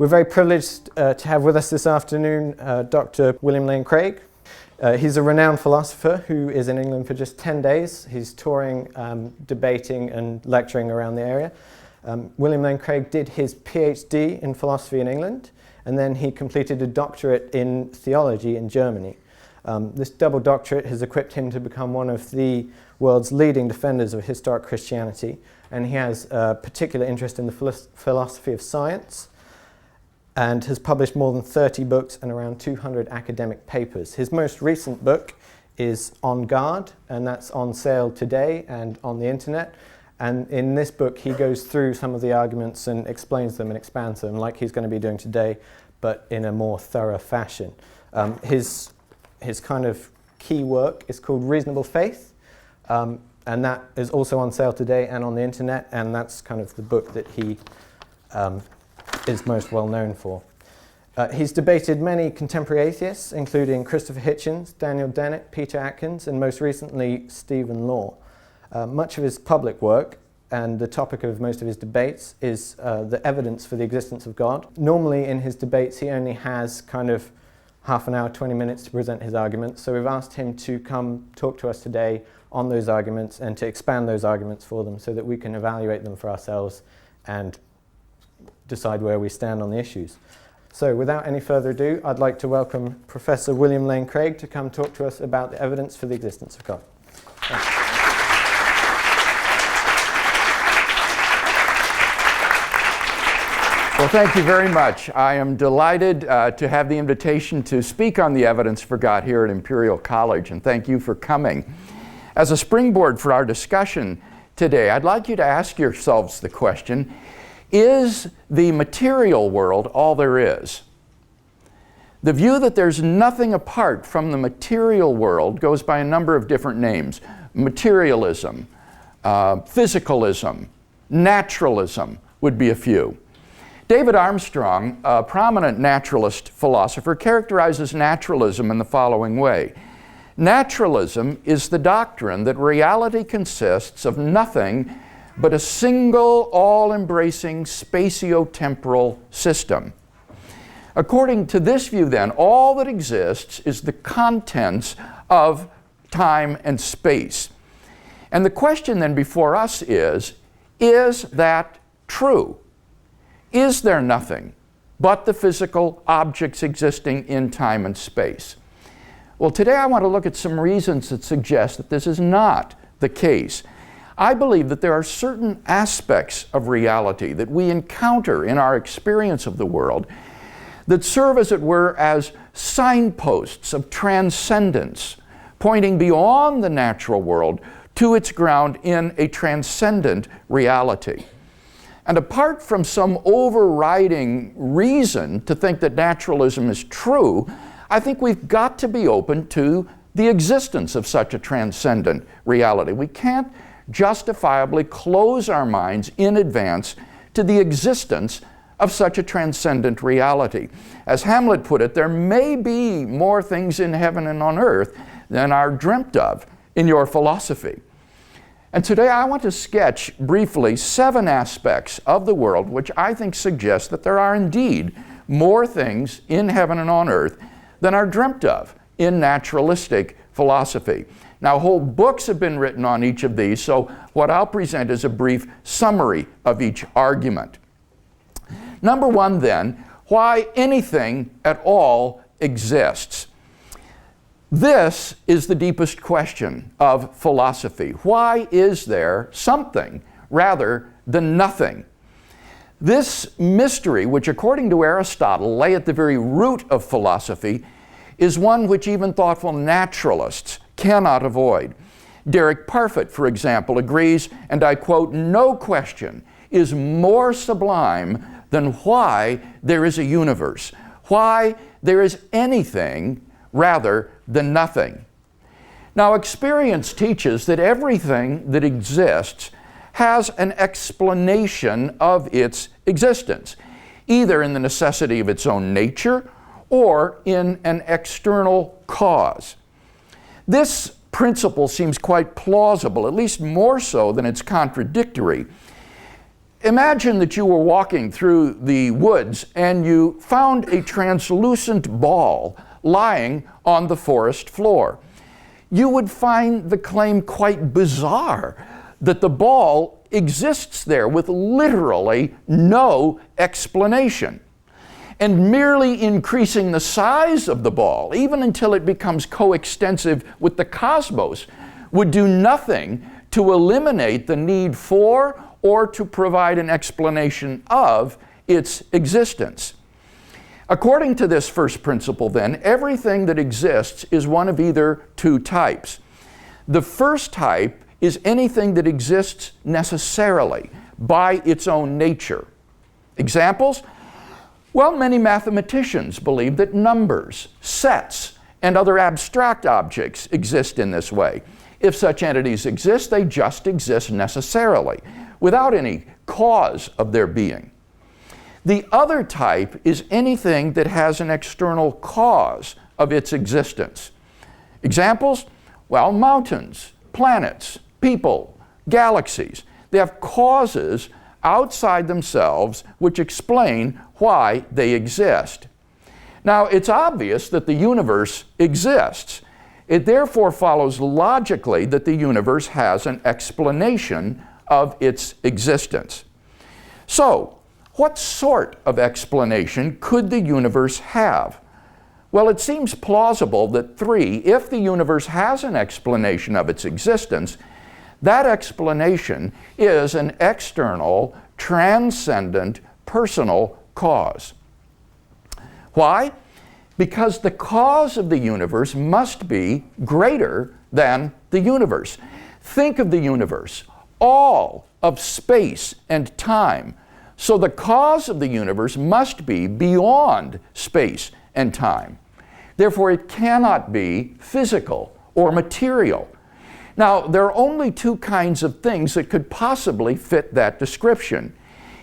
We're very privileged to have with us this afternoon Dr. William Lane Craig. He's a renowned philosopher who is in England for just 10 days. He's touring, debating and lecturing around the area. William Lane Craig did his PhD in philosophy in England, and then he completed a doctorate in theology in Germany. This double doctorate has equipped him to become one of the world's leading defenders of historic Christianity, and he has a particular interest in the philosophy of science and has published more than 30 books and around 200 academic papers. His most recent book is On Guard, and that's on sale today and on the internet. And in this book, he goes through some of the arguments and explains them and expands them, like he's going to be doing today, but in a more thorough fashion. His kind of key work is called Reasonable Faith, and that is also on sale today and on the internet, and that's kind of the book that he is most well known for. He's debated many contemporary atheists, including Christopher Hitchens, Daniel Dennett, Peter Atkins, and most recently Stephen Law. Much of his public work and the topic of most of his debates is the evidence for the existence of God. Normally in his debates he only has kind of half an hour, 20 minutes to present his arguments, so we've asked him to come talk to us today on those arguments and to expand those arguments for them so that we can evaluate them for ourselves and decide where we stand on the issues. So without any further ado, I'd like to welcome Professor William Lane Craig to come talk to us about the evidence for the existence of God. Thanks. Well, thank you very much. I am delighted to have the invitation to speak on the evidence for God here at Imperial College, and thank you for coming. As a springboard for our discussion today, I'd like you to ask yourselves the question, is the material world all there is? The view that there's nothing apart from the material world goes by a number of different names. Materialism, physicalism, naturalism would be a few. David Armstrong, a prominent naturalist philosopher, characterizes naturalism in the following way. Naturalism is the doctrine that reality consists of nothing but a single, all-embracing spatio-temporal system. According to this view, then, all that exists is the contents of time and space. And the question then before us is that true? Is there nothing but the physical objects existing in time and space? Well, today I want to look at some reasons that suggest that this is not the case. I believe that there are certain aspects of reality that we encounter in our experience of the world that serve, as it were, as signposts of transcendence, pointing beyond the natural world to its ground in a transcendent reality. And apart from some overriding reason to think that naturalism is true, I think we've got to be open to the existence of such a transcendent reality. We can't justifiably close our minds in advance to the existence of such a transcendent reality. As Hamlet put it, there may be more things in heaven and on earth than are dreamt of in your philosophy. And today I want to sketch briefly 7 aspects of the world which I think suggest that there are indeed more things in heaven and on earth than are dreamt of in naturalistic philosophy. Now, whole books have been written on each of these, so what I'll present is a brief summary of each argument. Number 1, then, why anything at all exists. This is the deepest question of philosophy. Why is there something rather than nothing? This mystery, which according to Aristotle lay at the very root of philosophy, is one which even thoughtful naturalists cannot avoid. Derek Parfit, for example, agrees, and I quote, "No question is more sublime than why there is a universe, why there is anything rather than nothing." Now, experience teaches that everything that exists has an explanation of its existence, either in the necessity of its own nature or in an external cause. This principle seems quite plausible, at least more so than it's contradictory. imagine that you were walking through the woods and you found a translucent ball lying on the forest floor. You would find the claim quite bizarre that the ball exists there with literally no explanation. And merely increasing the size of the ball, even until it becomes coextensive with the cosmos, would do nothing to eliminate the need for or to provide an explanation of its existence. According to this first principle, then, everything that exists is one of either two types. The first type is anything that exists necessarily by its own nature. Examples? Well, many mathematicians believe that numbers, sets, and other abstract objects exist in this way. If such entities exist, they just exist necessarily, without any cause of their being. The other type is anything that has an external cause of its existence. Examples? Well, mountains, planets, people, galaxies. They have causes outside themselves which explain why they exist. Now, it's obvious that the universe exists. It therefore follows logically that the universe has an explanation of its existence. So, what sort of explanation could the universe have? Well, it seems plausible that if the universe has an explanation of its existence, that explanation is an external, transcendent, personal cause. Why? Because the cause of the universe must be greater than the universe. Think of the universe, all of space and time. So the cause of the universe must be beyond space and time. Therefore, it cannot be physical or material. Now, there are only two kinds of things that could possibly fit that description.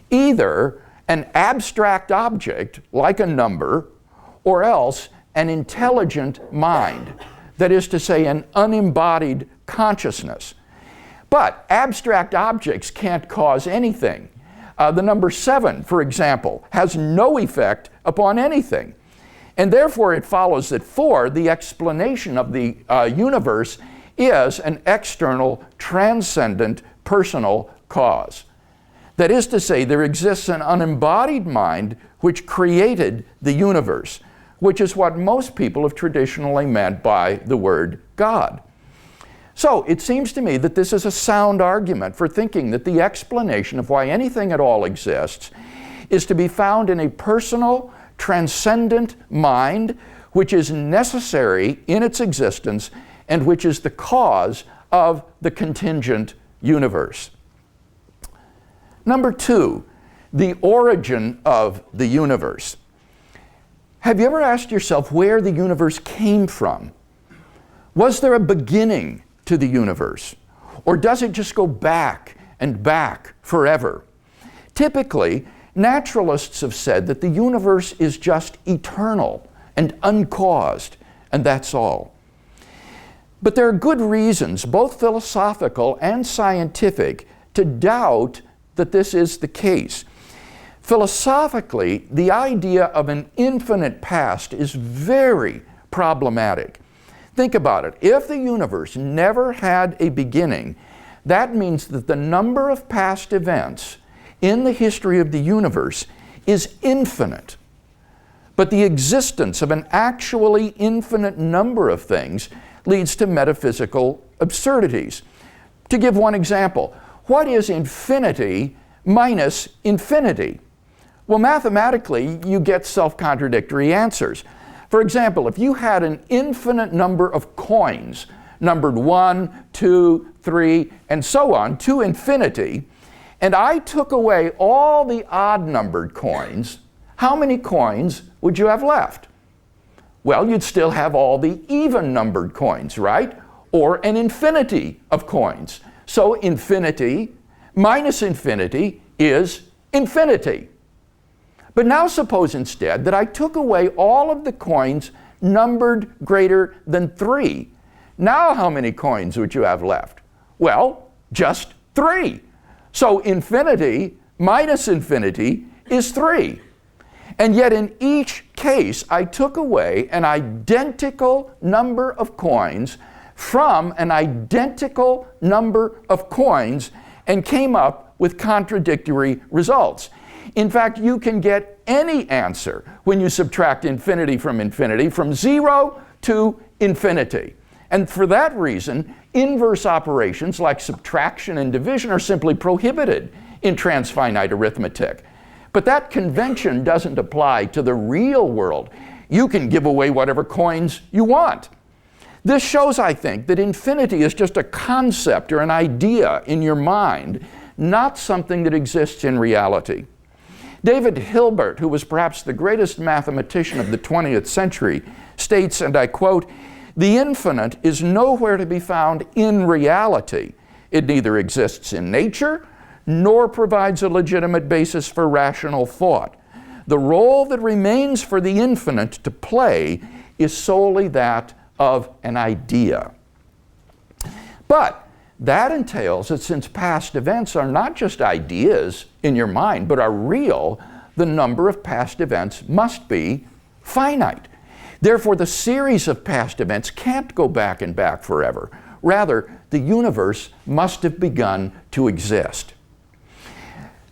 Either an abstract object, like a number, or else an intelligent mind, that is to say, an unembodied consciousness. But abstract objects can't cause anything. The number 7, for example, has no effect upon anything. And therefore it follows that the explanation of the universe is an external, transcendent, personal cause. That is to say, there exists an unembodied mind which created the universe, which is what most people have traditionally meant by the word God. So it seems to me that this is a sound argument for thinking that the explanation of why anything at all exists is to be found in a personal, transcendent mind which is necessary in its existence and which is the cause of the contingent universe. Number 2, the origin of the universe. Have you ever asked yourself where the universe came from? Was there a beginning to the universe? Or does it just go back and back forever? Typically, naturalists have said that the universe is just eternal and uncaused, and that's all. But there are good reasons, both philosophical and scientific, to doubt that this is the case. Philosophically, the idea of an infinite past is very problematic. Think about it. If the universe never had a beginning, that means that the number of past events in the history of the universe is infinite. But the existence of an actually infinite number of things leads to metaphysical absurdities. To give one example, what is infinity minus infinity? Well, mathematically, you get self-contradictory answers. For example, if you had an infinite number of coins, numbered 1, 2, 3, and so on, to infinity, and I took away all the odd-numbered coins, how many coins would you have left? Well, you'd still have all the even-numbered coins, right? Or an infinity of coins. So infinity minus infinity is infinity. But now suppose instead that I took away all of the coins numbered greater than 3. Now how many coins would you have left? Well, just 3. So infinity minus infinity is 3. And yet in each case, I took away an identical number of coins from an identical number of coins and came up with contradictory results. In fact, you can get any answer when you subtract infinity, from 0 to infinity. And for that reason, inverse operations like subtraction and division are simply prohibited in transfinite arithmetic. But that convention doesn't apply to the real world. You can give away whatever coins you want. This shows, I think, that infinity is just a concept or an idea in your mind, not something that exists in reality. David Hilbert, who was perhaps the greatest mathematician of the 20th century, states, and I quote, "The infinite is nowhere to be found in reality. It neither exists in nature, nor provides a legitimate basis for rational thought. The role that remains for the infinite to play is solely that of an idea." But that entails that since past events are not just ideas in your mind, but are real, the number of past events must be finite. Therefore, the series of past events can't go back and back forever. Rather, the universe must have begun to exist.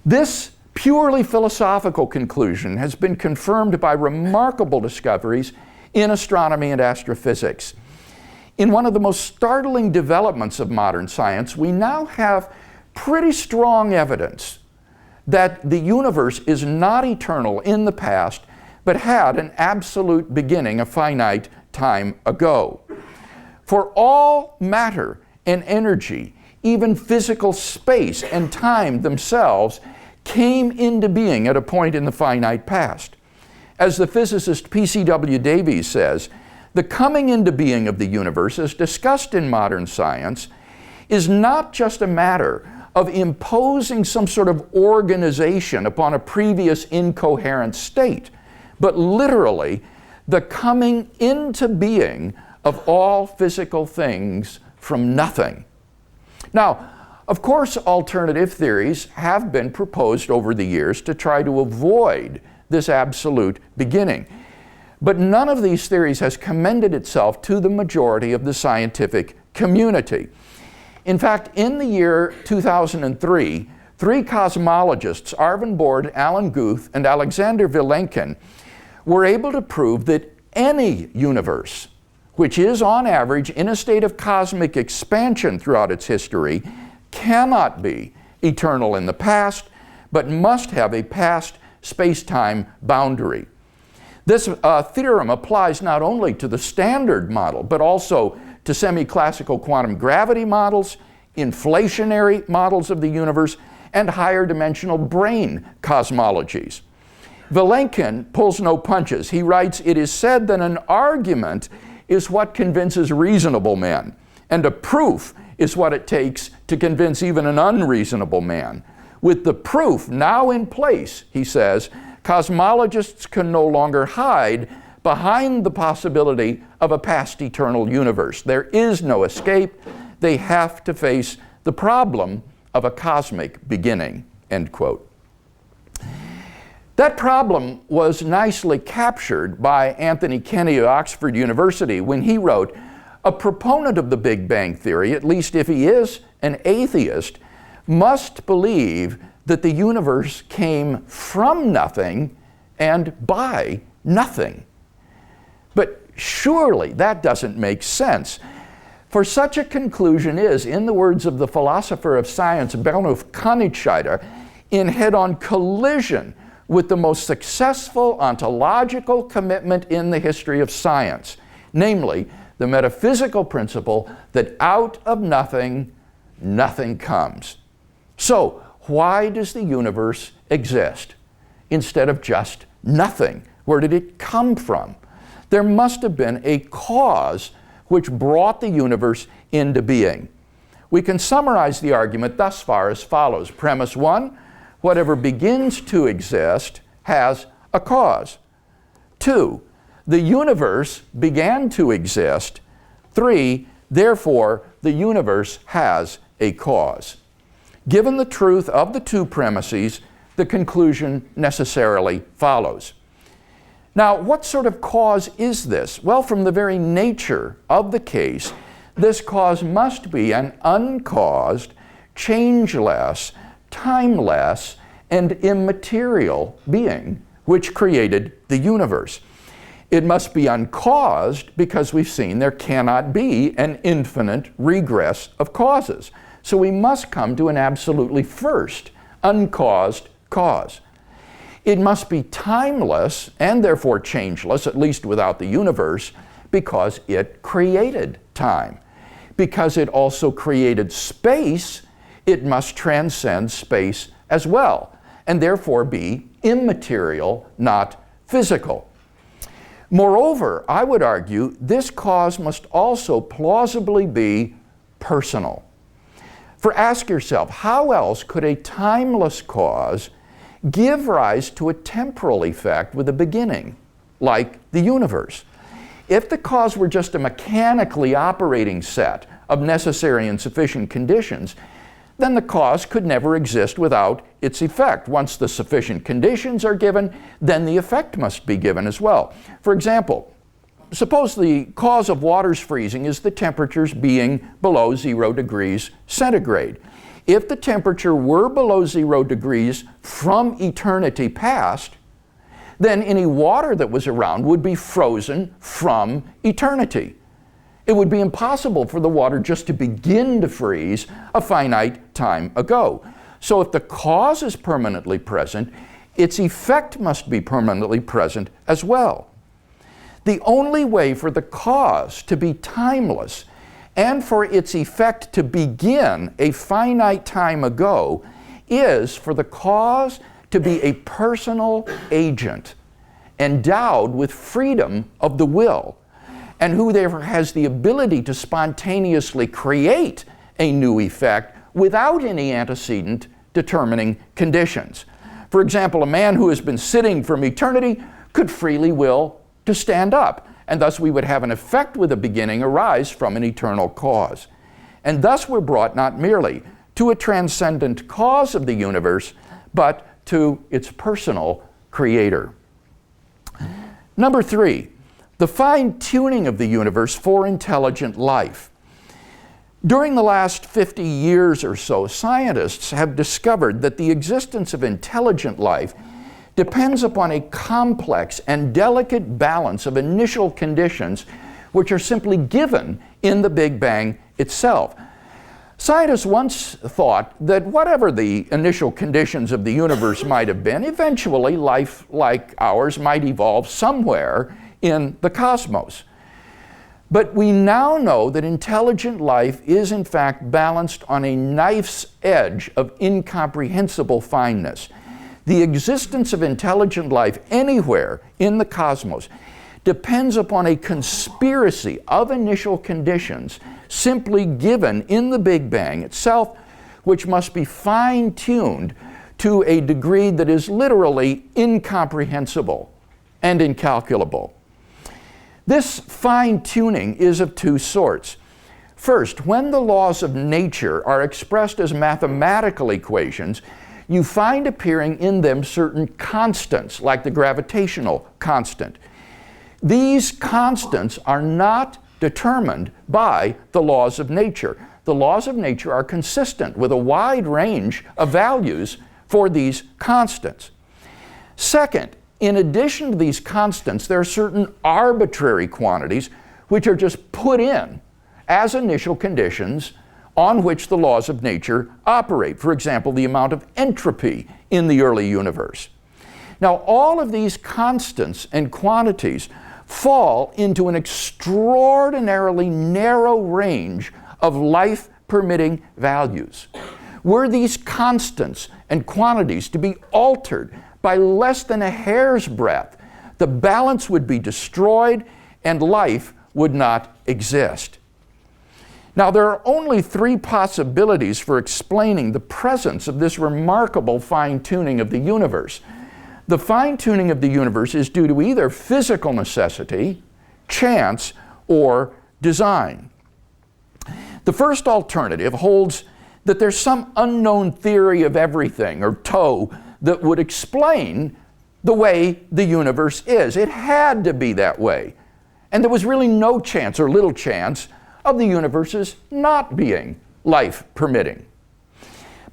This purely philosophical conclusion has been confirmed by remarkable discoveries in astronomy and astrophysics. In one of the most startling developments of modern science, we now have pretty strong evidence that the universe is not eternal in the past, but had an absolute beginning a finite time ago. For all matter and energy, even physical space and time themselves, came into being at a point in the finite past. As the physicist P.C.W. Davies says, the coming into being of the universe, as discussed in modern science, is not just a matter of imposing some sort of organization upon a previous incoherent state, but literally the coming into being of all physical things from nothing. Now, of course, alternative theories have been proposed over the years to try to avoid this absolute beginning. But none of these theories has commended itself to the majority of the scientific community. In fact, in the year 2003, 3 cosmologists, Arvin Bord, Alan Guth, and Alexander Vilenkin, were able to prove that any universe, which is on average in a state of cosmic expansion throughout its history, cannot be eternal in the past, but must have a past space-time boundary. This theorem applies not only to the standard model, but also to semi-classical quantum gravity models, inflationary models of the universe, and higher dimensional brane cosmologies. Vilenkin pulls no punches. He writes, "It is said that an argument is what convinces reasonable men, and a proof is what it takes to convince even an unreasonable man. With the proof now in place," he says, "cosmologists can no longer hide behind the possibility of a past eternal universe. There is no escape. They have to face the problem of a cosmic beginning," end quote. That problem was nicely captured by Anthony Kenny of Oxford University when he wrote, "A proponent of the Big Bang Theory, at least if he is an atheist, must believe that the universe came from nothing and by nothing." But surely that doesn't make sense. For such a conclusion is, in the words of the philosopher of science Bernhard Königsscheider, in head-on collision with the most successful ontological commitment in the history of science, namely the metaphysical principle that out of nothing, nothing comes. So, why does the universe exist instead of just nothing? Where did it come from? There must have been a cause which brought the universe into being. We can summarize the argument thus far as follows. Premise 1, whatever begins to exist has a cause. 2, the universe began to exist. 3, therefore, the universe has a cause. Given the truth of the 2 premises, the conclusion necessarily follows. Now, what sort of cause is this? Well, from the very nature of the case, this cause must be an uncaused, changeless, timeless, and immaterial being which created the universe. It must be uncaused because we've seen there cannot be an infinite regress of causes. So we must come to an absolutely first, uncaused cause. It must be timeless and therefore changeless, at least without the universe, because it created time. Because it also created space, it must transcend space as well, and therefore be immaterial, not physical. Moreover, I would argue this cause must also plausibly be personal. For ask yourself, how else could a timeless cause give rise to a temporal effect with a beginning, like the universe? If the cause were just a mechanically operating set of necessary and sufficient conditions, then the cause could never exist without its effect. Once the sufficient conditions are given, then the effect must be given as well. For example, suppose the cause of water's freezing is the temperatures being below 0 degrees centigrade. If the temperature were below 0 degrees from eternity past, then any water that was around would be frozen from eternity. It would be impossible for the water just to begin to freeze a finite time ago. So if the cause is permanently present, its effect must be permanently present as well. The only way for the cause to be timeless and for its effect to begin a finite time ago is for the cause to be a personal agent endowed with freedom of the will, and who therefore has the ability to spontaneously create a new effect without any antecedent determining conditions. For example, a man who has been sitting from eternity could freely will to stand up, and thus we would have an effect with a beginning arise from an eternal cause. And thus we're brought not merely to a transcendent cause of the universe, but to its personal creator. Number 3, the fine-tuning of the universe for intelligent life. During the last 50 years or so, scientists have discovered that the existence of intelligent life depends upon a complex and delicate balance of initial conditions which are simply given in the Big Bang itself. Scientists once thought that whatever the initial conditions of the universe might have been, eventually life like ours might evolve somewhere in the cosmos. But we now know that intelligent life is in fact balanced on a knife's edge of incomprehensible fineness. The existence of intelligent life anywhere in the cosmos depends upon a conspiracy of initial conditions simply given in the Big Bang itself, which must be fine-tuned to a degree that is literally incomprehensible and incalculable. This fine-tuning is of two sorts. First, when the laws of nature are expressed as mathematical equations, you find appearing in them certain constants, like the gravitational constant. These constants are not determined by the laws of nature. The laws of nature are consistent with a wide range of values for these constants. Second, in addition to these constants, there are certain arbitrary quantities which are just put in as initial conditions on which the laws of nature operate. For example, the amount of entropy in the early universe. Now, all of these constants and quantities fall into an extraordinarily narrow range of life-permitting values. Were these constants and quantities to be altered by less than a hair's breadth, the balance would be destroyed and life would not exist. Now, there are only 3 possibilities for explaining the presence of this remarkable fine-tuning of the universe. The fine-tuning of the universe is due to either physical necessity, chance, or design. The first alternative holds that there's some unknown theory of everything, or TOE, that would explain the way the universe is. It had to be that way. And there was really no chance or little chance of the universe's not being life permitting.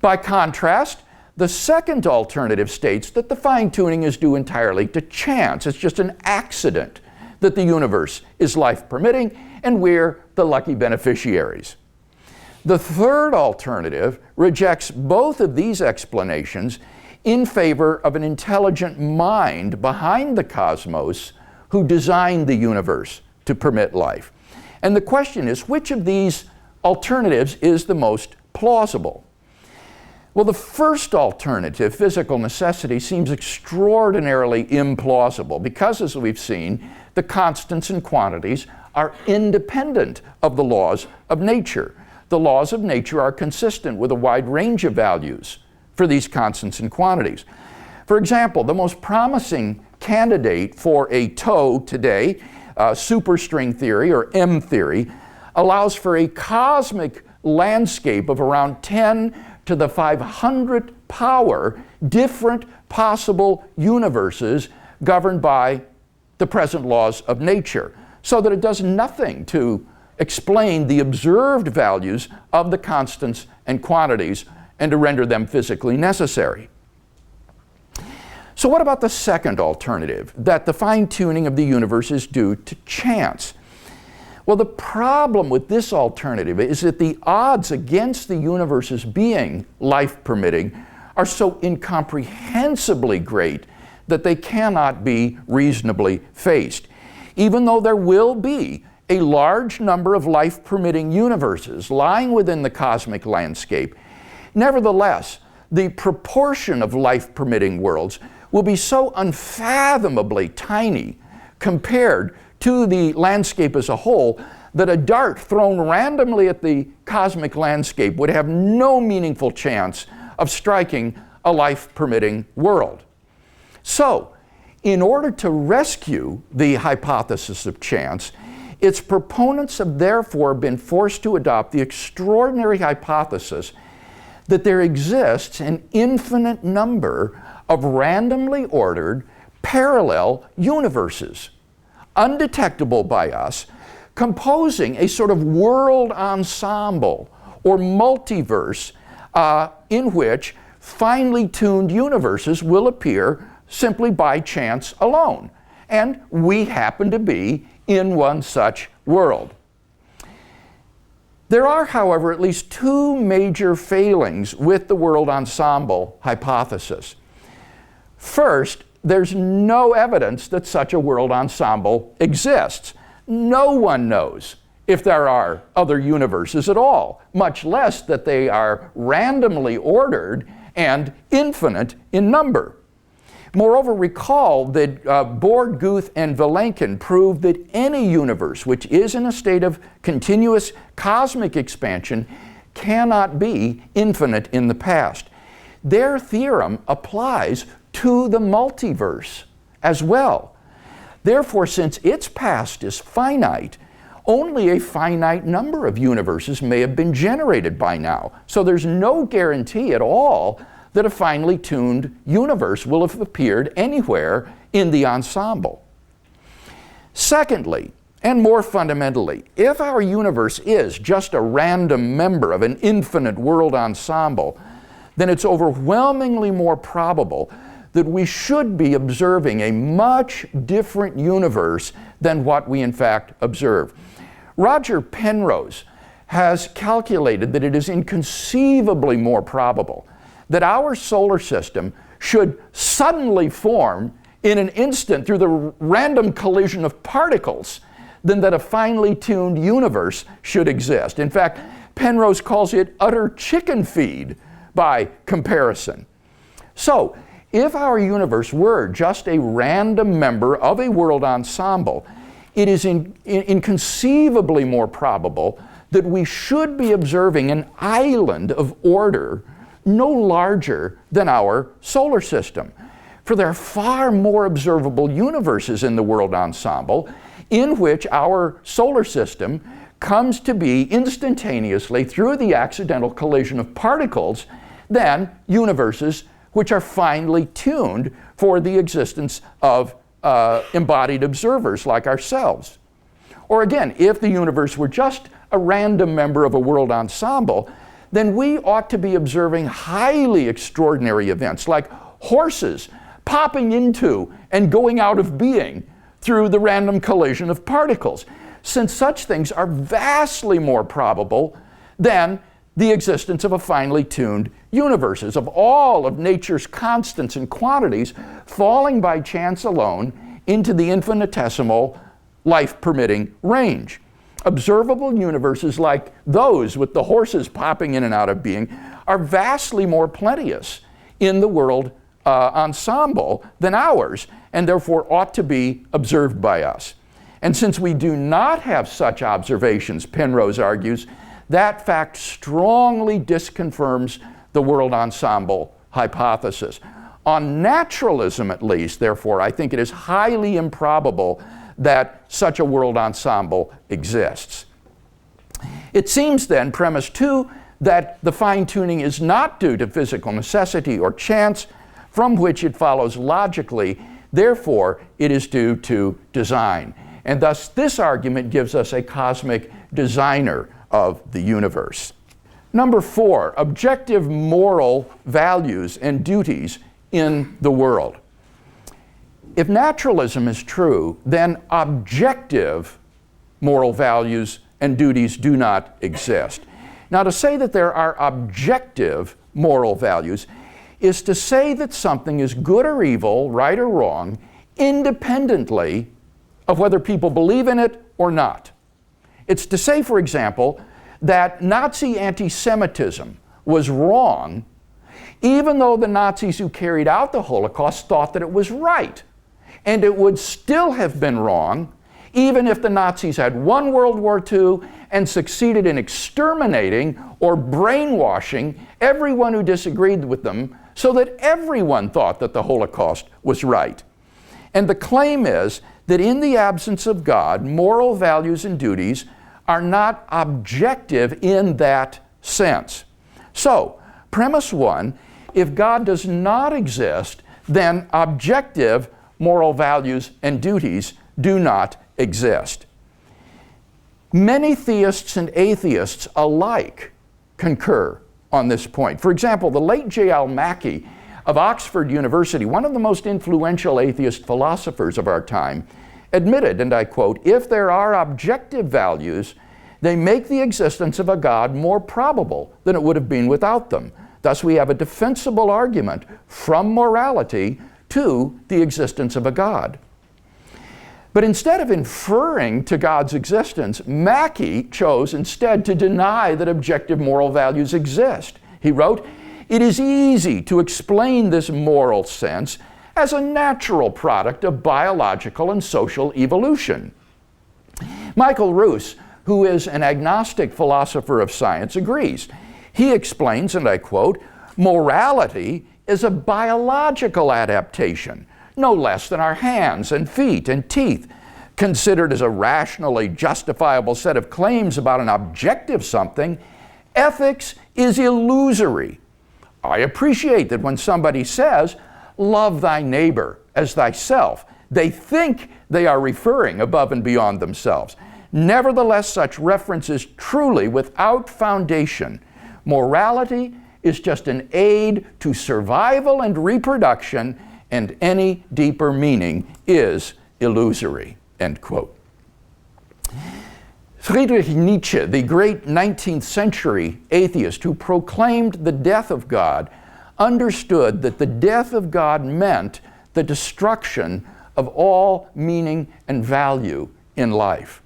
By contrast, the second alternative states that the fine-tuning is due entirely to chance. It's just an accident that the universe is life permitting, and we're the lucky beneficiaries. The third alternative rejects both of these explanations in favor of an intelligent mind behind the cosmos who designed the universe to permit life. And the question is, which of these alternatives is the most plausible? Well, the first alternative, physical necessity, seems extraordinarily implausible because, as we've seen, the constants and quantities are independent of the laws of nature. The laws of nature are consistent with a wide range of values for these constants and quantities. For example, the most promising candidate for a TOE today, superstring theory, or M theory, allows for a cosmic landscape of around 10 to the 500th power different possible universes governed by the present laws of nature, so that it does nothing to explain the observed values of the constants and quantities and to render them physically necessary. So what about the second alternative, that the fine-tuning of the universe is due to chance? Well, the problem with this alternative is that the odds against the universe's being life-permitting are so incomprehensibly great that they cannot be reasonably faced. Even though there will be a large number of life-permitting universes lying within the cosmic landscape, nevertheless, the proportion of life-permitting worlds will be so unfathomably tiny compared to the landscape as a whole that a dart thrown randomly at the cosmic landscape would have no meaningful chance of striking a life-permitting world. So, in order to rescue the hypothesis of chance, its proponents have therefore been forced to adopt the extraordinary hypothesis that there exists an infinite number of randomly ordered parallel universes, undetectable by us, composing a sort of world ensemble or multiverse in which finely tuned universes will appear simply by chance alone. And we happen to be in one such world. There are, however, at least two major failings with the world ensemble hypothesis. First, there's no evidence that such a world ensemble exists. No one knows if there are other universes at all, much less that they are randomly ordered and infinite in number. Moreover, recall that Borg, Guth, and Vilenkin proved that any universe which is in a state of continuous cosmic expansion cannot be infinite in the past. Their theorem applies to the multiverse as well. Therefore, since its past is finite, only a finite number of universes may have been generated by now. So there's no guarantee at all that a finely tuned universe will have appeared anywhere in the ensemble. Secondly, and more fundamentally, if our universe is just a random member of an infinite world ensemble, then it's overwhelmingly more probable that we should be observing a much different universe than what we in fact observe. Roger Penrose has calculated that it is inconceivably more probable that our solar system should suddenly form in an instant through the random collision of particles than that a finely tuned universe should exist. In fact, Penrose calls it utter chicken feed by comparison. So, if our universe were just a random member of a world ensemble, it is inconceivably more probable that we should be observing an island of order no larger than our solar system. For there are far more observable universes in the world ensemble in which our solar system comes to be instantaneously through the accidental collision of particles than universes which are finely tuned for the existence of embodied observers like ourselves. Or again, if the universe were just a random member of a world ensemble, then we ought to be observing highly extraordinary events like horses popping into and going out of being through the random collision of particles, since such things are vastly more probable than the existence of a finely tuned universe, of all of nature's constants and quantities falling by chance alone into the infinitesimal life-permitting range. Observable universes like those with the horses popping in and out of being are vastly more plenteous in the world ensemble than ours, and therefore ought to be observed by us. And since we do not have such observations, Penrose argues, that fact strongly disconfirms the world ensemble hypothesis. On naturalism, at least, therefore, I think it is highly improbable that such a world ensemble exists. It seems then, premise 2, that the fine-tuning is not due to physical necessity or chance, from which it follows logically, therefore it is due to design. And thus this argument gives us a cosmic designer of the universe. Number 4, objective moral values and duties in the world. If naturalism is true, then objective moral values and duties do not exist. Now, to say that there are objective moral values is to say that something is good or evil, right or wrong, independently of whether people believe in it or not. It's to say, for example, that Nazi anti-Semitism was wrong, even though the Nazis who carried out the Holocaust thought that it was right. And it would still have been wrong, even if the Nazis had won World War II and succeeded in exterminating or brainwashing everyone who disagreed with them, so that everyone thought that the Holocaust was right. And the claim is that in the absence of God, moral values and duties are not objective in that sense. So, premise 1, if God does not exist, then objective moral values and duties do not exist. Many theists and atheists alike concur on this point. For example, the late J.L. Mackie of Oxford University, one of the most influential atheist philosophers of our time, admitted, and I quote, "If there are objective values, they make the existence of a God more probable than it would have been without them. Thus we have a defensible argument from morality to the existence of a God." But instead of inferring to God's existence, Mackie chose instead to deny that objective moral values exist. He wrote, "It is easy to explain this moral sense as a natural product of biological and social evolution." Michael Ruse, who is an agnostic philosopher of science, agrees. He explains, and I quote, "Morality is a biological adaptation, no less than our hands and feet and teeth. Considered as a rationally justifiable set of claims about an objective something, ethics is illusory. I appreciate that when somebody says, 'Love thy neighbor as thyself,' they think they are referring above and beyond themselves. Nevertheless, such reference is truly without foundation. Morality is just an aid to survival and reproduction, and any deeper meaning is illusory." End quote. Friedrich Nietzsche, the great 19th century atheist who proclaimed the death of God, understood that the death of God meant the destruction of all meaning and value in life.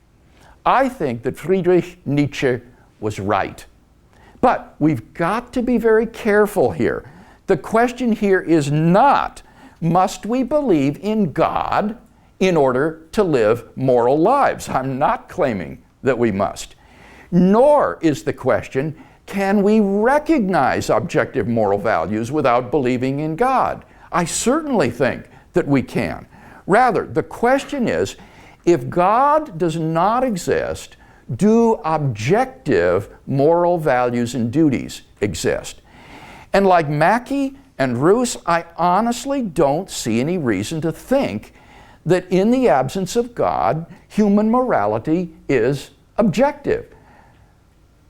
I think that Friedrich Nietzsche was right. But we've got to be very careful here. The question here is not, must we believe in God in order to live moral lives? I'm not claiming that we must. Nor is the question, can we recognize objective moral values without believing in God? I certainly think that we can. Rather, the question is, if God does not exist, do objective moral values and duties exist? And like Mackie And Roos, I honestly don't see any reason to think that in the absence of God, human morality is objective.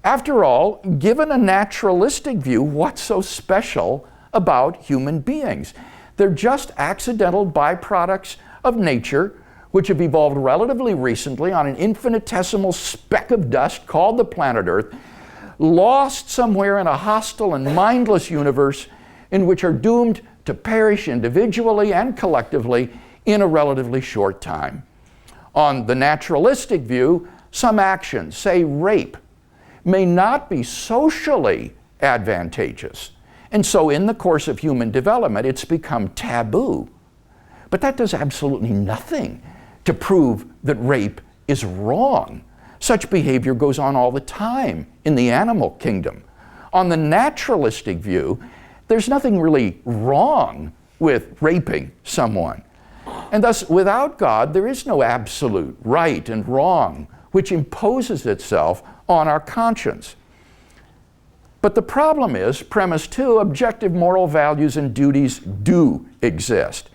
After all, given a naturalistic view, what's so special about human beings? They're just accidental byproducts of nature, which have evolved relatively recently on an infinitesimal speck of dust called the planet Earth, lost somewhere in a hostile and mindless universe in which are doomed to perish individually and collectively in a relatively short time. On the naturalistic view, some actions, say rape, may not be socially advantageous. And so in the course of human development, it's become taboo. But that does absolutely nothing to prove that rape is wrong. Such behavior goes on all the time in the animal kingdom. On the naturalistic view, there's nothing really wrong with raping someone. And thus, without God, there is no absolute right and wrong which imposes itself on our conscience. But the problem is, premise 2, objective moral values and duties do exist.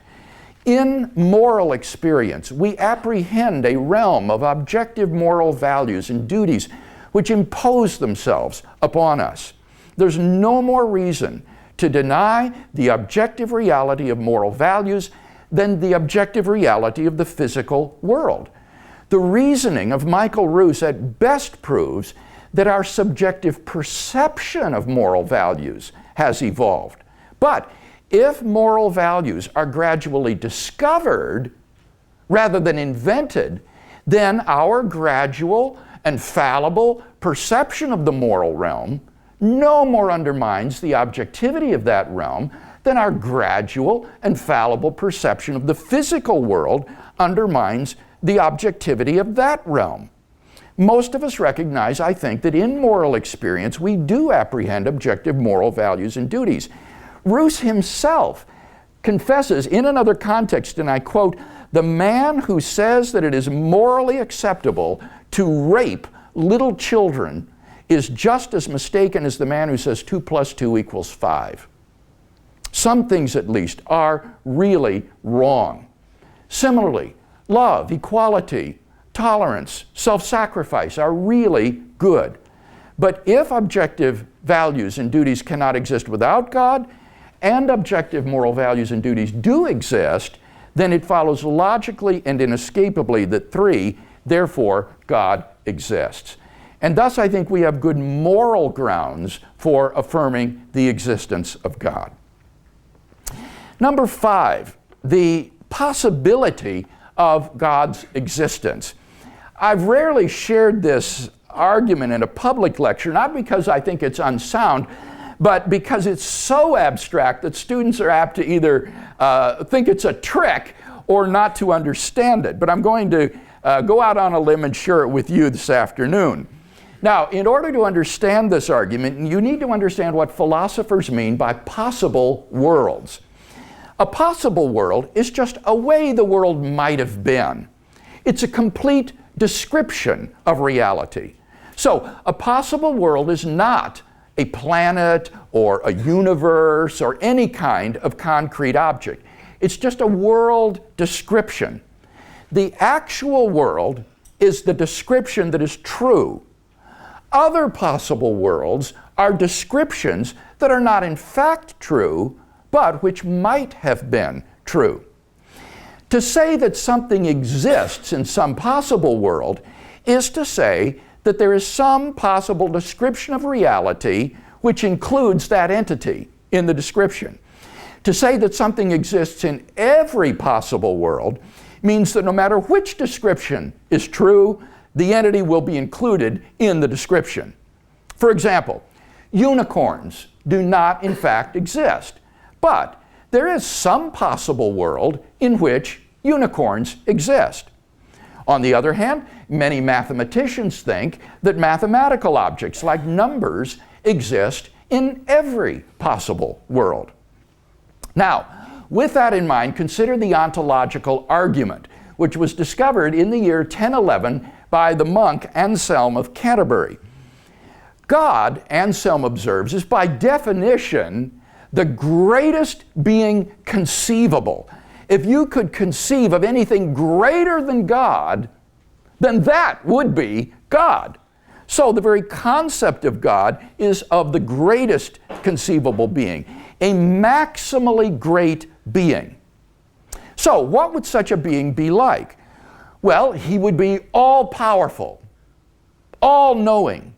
In moral experience, we apprehend a realm of objective moral values and duties which impose themselves upon us. There's no more reason to deny the objective reality of moral values than the objective reality of the physical world. The reasoning of Michael Roos at best proves that our subjective perception of moral values has evolved. But if moral values are gradually discovered rather than invented, then our gradual and fallible perception of the moral realm no more undermines the objectivity of that realm than our gradual and fallible perception of the physical world undermines the objectivity of that realm. Most of us recognize, I think, that in moral experience we do apprehend objective moral values and duties. Roos himself confesses in another context, and I quote, "The man who says that it is morally acceptable to rape little children is just as mistaken as the man who says 2 + 2 = 5. Some things, at least, are really wrong. Similarly, love, equality, tolerance, self-sacrifice are really good. But if objective values and duties cannot exist without God, and objective moral values and duties do exist, then it follows logically and inescapably that 3, therefore, God exists. And thus I think we have good moral grounds for affirming the existence of God. Number 5, the possibility of God's existence. I've rarely shared this argument in a public lecture, not because I think it's unsound, but because it's so abstract that students are apt to either think it's a trick or not to understand it. But I'm going to go out on a limb and share it with you this afternoon. Now, in order to understand this argument, you need to understand what philosophers mean by possible worlds. A possible world is just a way the world might have been. It's a complete description of reality. So, a possible world is not a planet or a universe or any kind of concrete object. It's just a world description. The actual world is the description that is true. Other possible worlds are descriptions that are not in fact true, but which might have been true. To say that something exists in some possible world is to say that there is some possible description of reality which includes that entity in the description. To say that something exists in every possible world means that no matter which description is true, the entity will be included in the description. For example, unicorns do not in fact exist, but there is some possible world in which unicorns exist. On the other hand, many mathematicians think that mathematical objects like numbers exist in every possible world. Now, with that in mind, consider the ontological argument, which was discovered in the year 1011 by the monk Anselm of Canterbury. God, Anselm observes, is by definition the greatest being conceivable. If you could conceive of anything greater than God, then that would be God. So the very concept of God is of the greatest conceivable being, a maximally great being. So what would such a being be like? Well, he would be all-powerful, all-knowing,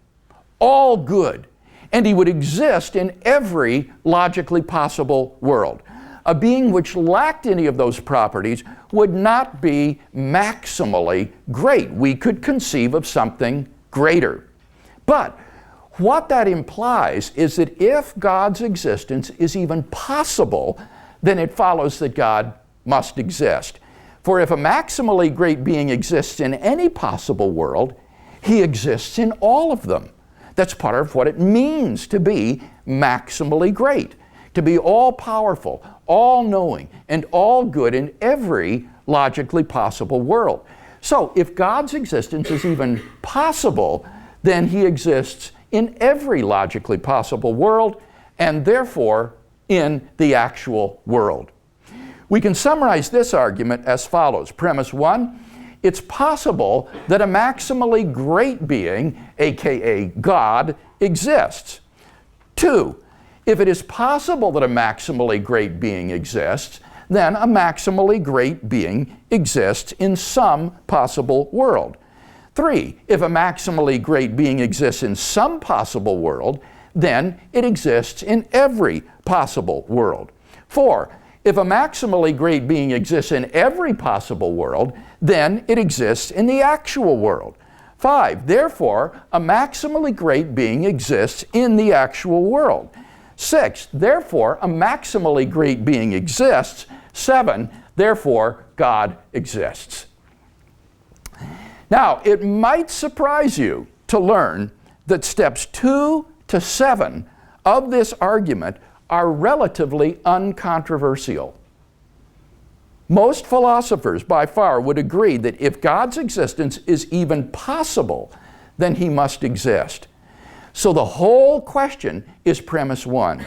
all-good, and he would exist in every logically possible world. A being which lacked any of those properties would not be maximally great. We could conceive of something greater. But what that implies is that if God's existence is even possible, then it follows that God must exist. For if a maximally great being exists in any possible world, he exists in all of them. That's part of what it means to be maximally great, to be all-powerful, all-knowing, and all-good in every logically possible world. So if God's existence is even possible, then he exists in every logically possible world, and therefore in the actual world. We can summarize this argument as follows. Premise 1, it's possible that a maximally great being, aka God, exists. 2, if it is possible that a maximally great being exists, then a maximally great being exists in some possible world. 3, if a maximally great being exists in some possible world, then it exists in every possible world. 4, if a maximally great being exists in every possible world, then it exists in the actual world. 5, therefore, a maximally great being exists in the actual world. 6, therefore, a maximally great being exists. 7, therefore, God exists. Now, it might surprise you to learn that steps 2 to 7 of this argument are relatively uncontroversial. Most philosophers by far would agree that if God's existence is even possible, then he must exist. So the whole question is premise 1.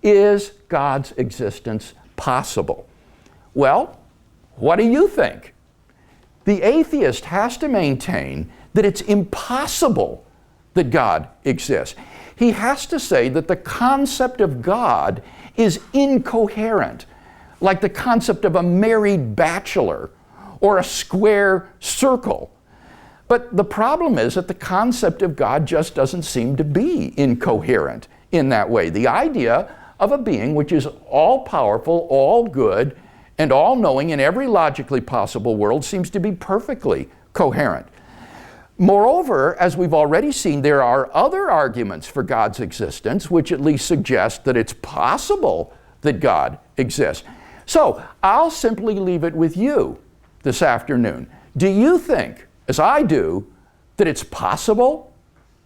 Is God's existence possible? Well, what do you think? The atheist has to maintain that it's impossible that God exists. He has to say that the concept of God is incoherent, like the concept of a married bachelor or a square circle. But the problem is that the concept of God just doesn't seem to be incoherent in that way. The idea of a being which is all-powerful, all-good, and all-knowing in every logically possible world seems to be perfectly coherent. Moreover, as we've already seen, there are other arguments for God's existence which at least suggest that it's possible that God exists. So I'll simply leave it with you this afternoon. Do you think, as I do, that it's possible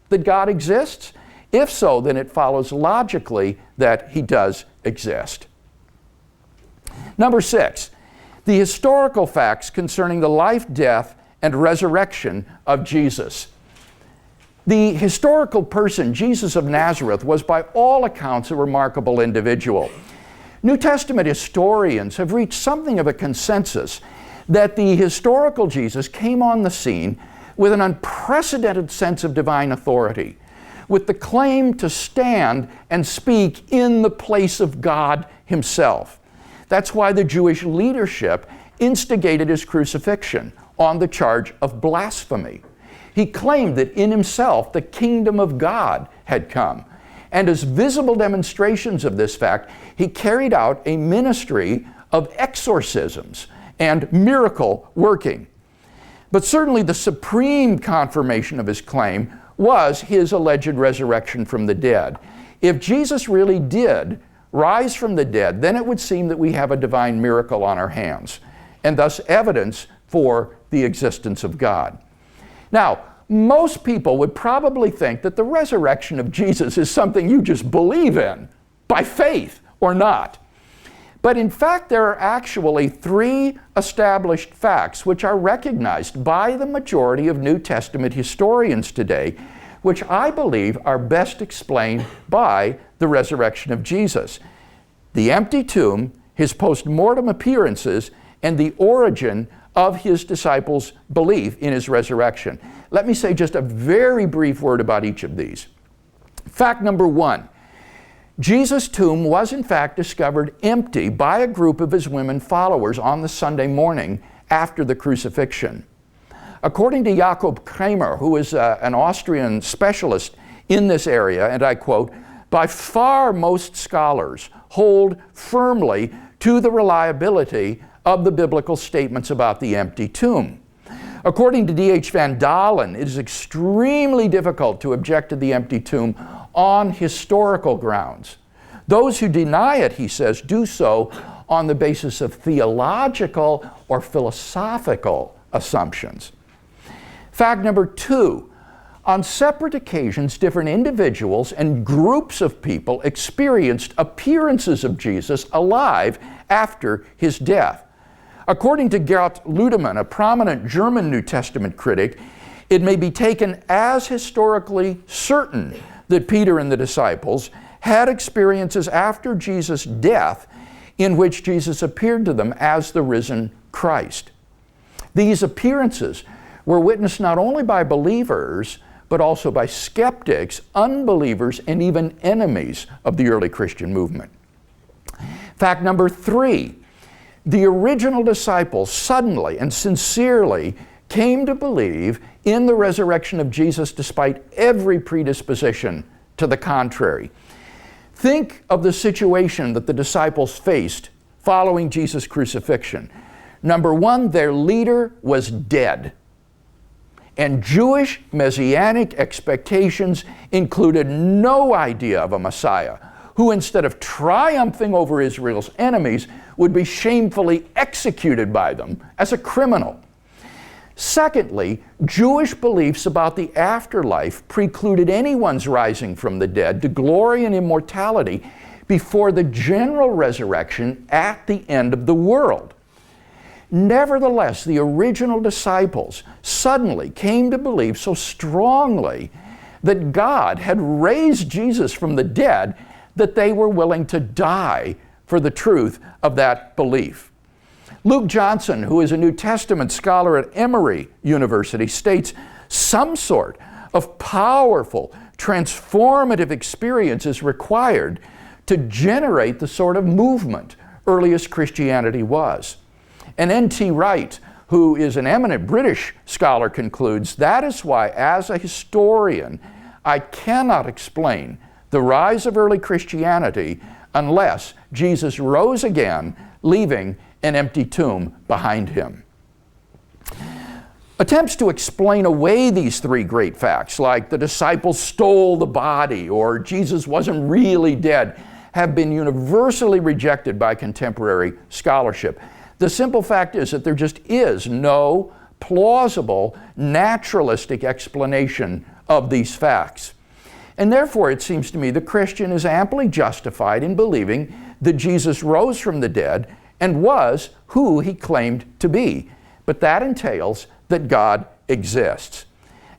that God exists? If so, then it follows logically that he does exist. Number 6, the historical facts concerning the life, death, and resurrection of Jesus. The historical person, Jesus of Nazareth, was by all accounts a remarkable individual. New Testament historians have reached something of a consensus that the historical Jesus came on the scene with an unprecedented sense of divine authority, with the claim to stand and speak in the place of God himself. That's why the Jewish leadership instigated his crucifixion on the charge of blasphemy. He claimed that in himself the kingdom of God had come. And as visible demonstrations of this fact, he carried out a ministry of exorcisms and miracle working. But certainly the supreme confirmation of his claim was his alleged resurrection from the dead. If Jesus really did rise from the dead, then it would seem that we have a divine miracle on our hands, and thus evidence for the existence of God. Now, most people would probably think that the resurrection of Jesus is something you just believe in, by faith or not. But in fact, there are actually 3 established facts which are recognized by the majority of New Testament historians today, which I believe are best explained by the resurrection of Jesus. the empty tomb, his post-mortem appearances, and the origin of his disciples' belief in his resurrection. Let me say just a very brief word about each of these. Fact number one, Jesus' tomb was in fact discovered empty by a group of his women followers on the Sunday morning after the crucifixion. According to Jakob Kramer, who is an Austrian specialist in this area, and I quote, "By far most scholars hold firmly to the reliability of the biblical statements about the empty tomb. According to D.H. Van Dalen, it is extremely difficult to object to the empty tomb on historical grounds. Those who deny it, he says, do so on the basis of theological or philosophical assumptions." Fact number two, on separate occasions, different individuals and groups of people experienced appearances of Jesus alive after his death. According to Gert Ludemann, a prominent German New Testament critic, it may be taken as historically certain that Peter and the disciples had experiences after Jesus' death in which Jesus appeared to them as the risen Christ. These appearances were witnessed not only by believers, but also by skeptics, unbelievers, and even enemies of the early Christian movement. Fact number three, the original disciples suddenly and sincerely came to believe in the resurrection of Jesus despite every predisposition to the contrary. Think of the situation that the disciples faced following Jesus' crucifixion. Number one, their leader was dead. And Jewish messianic expectations included no idea of a Messiah who, instead of triumphing over Israel's enemies, would be shamefully executed by them as a criminal. Secondly, Jewish beliefs about the afterlife precluded anyone's rising from the dead to glory and immortality before the general resurrection at the end of the world. Nevertheless, the original disciples suddenly came to believe so strongly that God had raised Jesus from the dead that they were willing to die for the truth of that belief. Luke Johnson, who is a New Testament scholar at Emory University, states some sort of powerful, transformative experience is required to generate the sort of movement earliest Christianity was. And N.T. Wright, who is an eminent British scholar, concludes, that is why, as a historian, I cannot explain the rise of early Christianity unless Jesus rose again, leaving an empty tomb behind him. Attempts to explain away these three great facts, like the disciples stole the body or Jesus wasn't really dead, have been universally rejected by contemporary scholarship. The simple fact is that there just is no plausible, naturalistic explanation of these facts. And therefore, it seems to me the Christian is amply justified in believing that Jesus rose from the dead and was who he claimed to be. But that entails that God exists.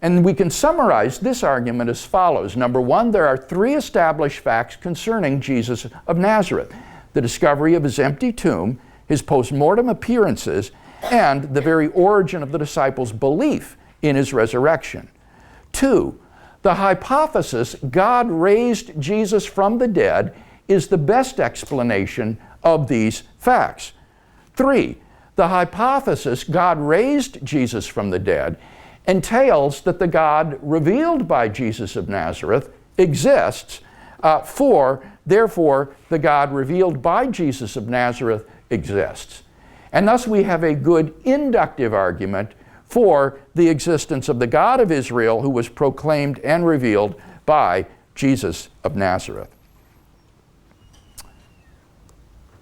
And we can summarize this argument as follows. Number one, there are three established facts concerning Jesus of Nazareth: the discovery of his empty tomb, his post-mortem appearances, and the very origin of the disciples' belief in his resurrection. Two, the hypothesis God raised Jesus from the dead is the best explanation of these facts. Three, the hypothesis God raised Jesus from the dead entails that the God revealed by Jesus of Nazareth exists, therefore, the God revealed by Jesus of Nazareth exists. And thus we have a good inductive argument for the existence of the God of Israel who was proclaimed and revealed by Jesus of Nazareth.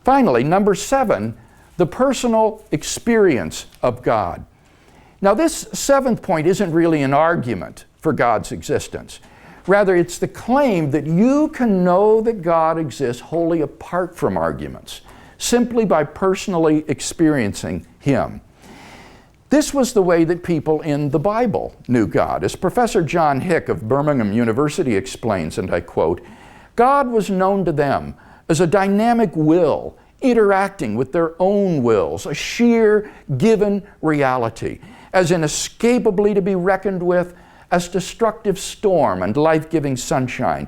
Finally, number 7, the personal experience of God. Now, this 7th point isn't really an argument for God's existence. Rather, it's the claim that you can know that God exists wholly apart from arguments, simply by personally experiencing Him. This was the way that people in the Bible knew God. As Professor John Hick of Birmingham University explains, and I quote, "God was known to them as a dynamic will interacting with their own wills, a sheer given reality, as inescapably to be reckoned with as destructive storm and life-giving sunshine.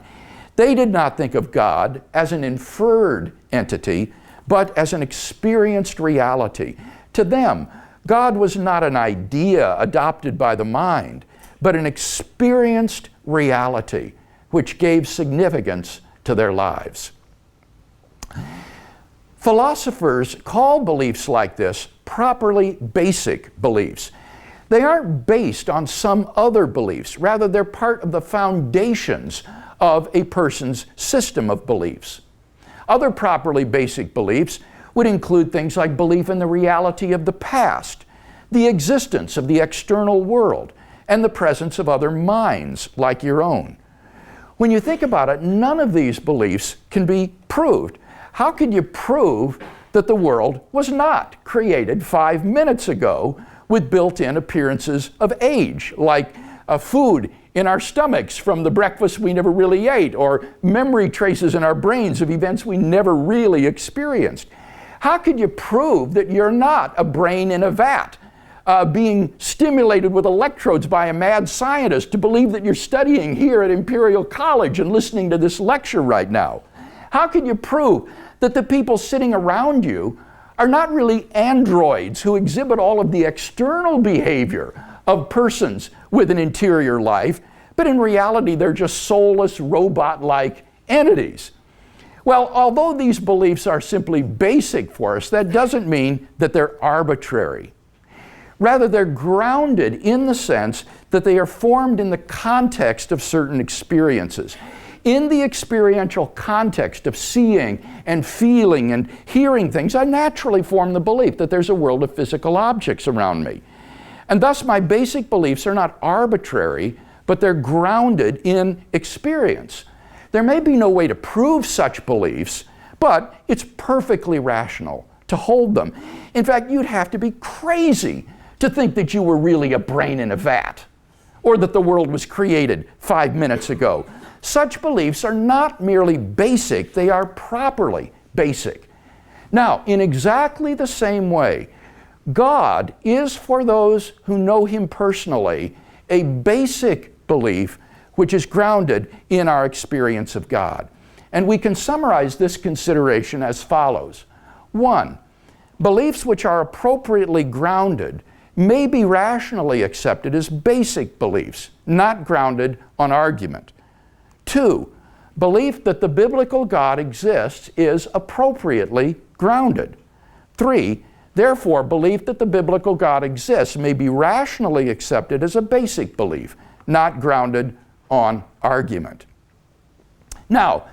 They did not think of God as an inferred entity, but as an experienced reality. To them, God was not an idea adopted by the mind, but an experienced reality which gave significance to their lives. Philosophers call beliefs like this properly basic beliefs. They aren't based on some other beliefs. Rather, they're part of the foundations of a person's system of beliefs. Other properly basic beliefs would include things like belief in the reality of the past, the existence of the external world, and the presence of other minds like your own. When you think about it, none of these beliefs can be proved. How could you prove that the world was not created 5 minutes ago with built-in appearances of age, like food in our stomachs from the breakfast we never really ate, or memory traces in our brains of events we never really experienced? How could you prove that you're not a brain in a vat, being stimulated with electrodes by a mad scientist to believe that you're studying here at Imperial College and listening to this lecture right now? How could you prove that the people sitting around you are not really androids who exhibit all of the external behavior of persons with an interior life, but in reality they're just soulless, robot-like entities? Well, although these beliefs are simply basic for us, that doesn't mean that they're arbitrary. Rather, they're grounded in the sense that they are formed in the context of certain experiences. In the experiential context of seeing and feeling and hearing things, I naturally form the belief that there's a world of physical objects around me. And thus my basic beliefs are not arbitrary, but they're grounded in experience. There may be no way to prove such beliefs, but it's perfectly rational to hold them. In fact, you'd have to be crazy to think that you were really a brain in a vat, or that the world was created 5 minutes ago. Such beliefs are not merely basic, they are properly basic. Now, in exactly the same way, God is, for those who know Him personally, a basic belief which is grounded in our experience of God. And we can summarize this consideration as follows. 1, beliefs which are appropriately grounded may be rationally accepted as basic beliefs, not grounded on argument. 2, belief that the biblical God exists is appropriately grounded. 3, therefore, belief that the biblical God exists may be rationally accepted as a basic belief, not grounded on argument. Now,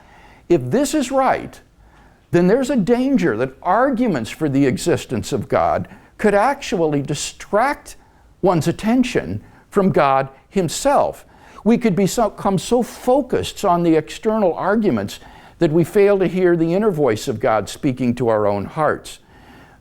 if this is right, then there's a danger that arguments for the existence of God could actually distract one's attention from God Himself. We could become so focused on the external arguments that we fail to hear the inner voice of God speaking to our own hearts.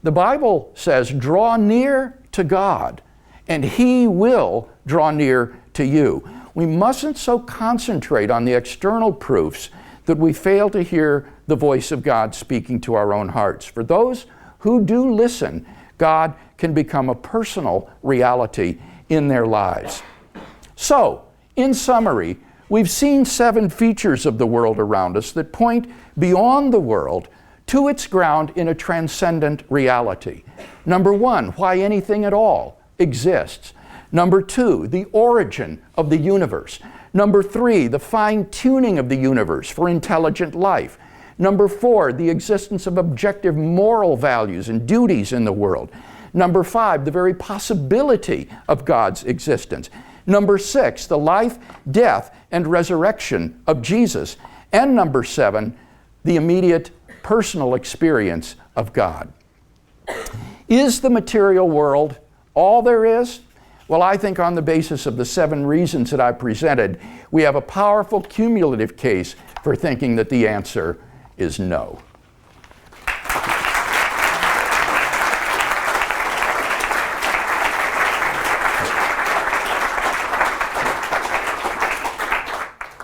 The Bible says, draw near to God, and He will draw near to you. We mustn't so concentrate on the external proofs that we fail to hear the voice of God speaking to our own hearts. For those who do listen, God can become a personal reality in their lives. So, in summary, we've seen 7 features of the world around us that point beyond the world to its ground in a transcendent reality. Number 1, why anything at all exists. Number 2, the origin of the universe. Number 3, the fine-tuning of the universe for intelligent life. Number 4, the existence of objective moral values and duties in the world. Number 5, the very possibility of God's existence. Number 6, the life, death, and resurrection of Jesus. And number 7, the immediate personal experience of God. Is the material world all there is? Well, I think on the basis of the 7 reasons that I presented, we have a powerful cumulative case for thinking that the answer is no.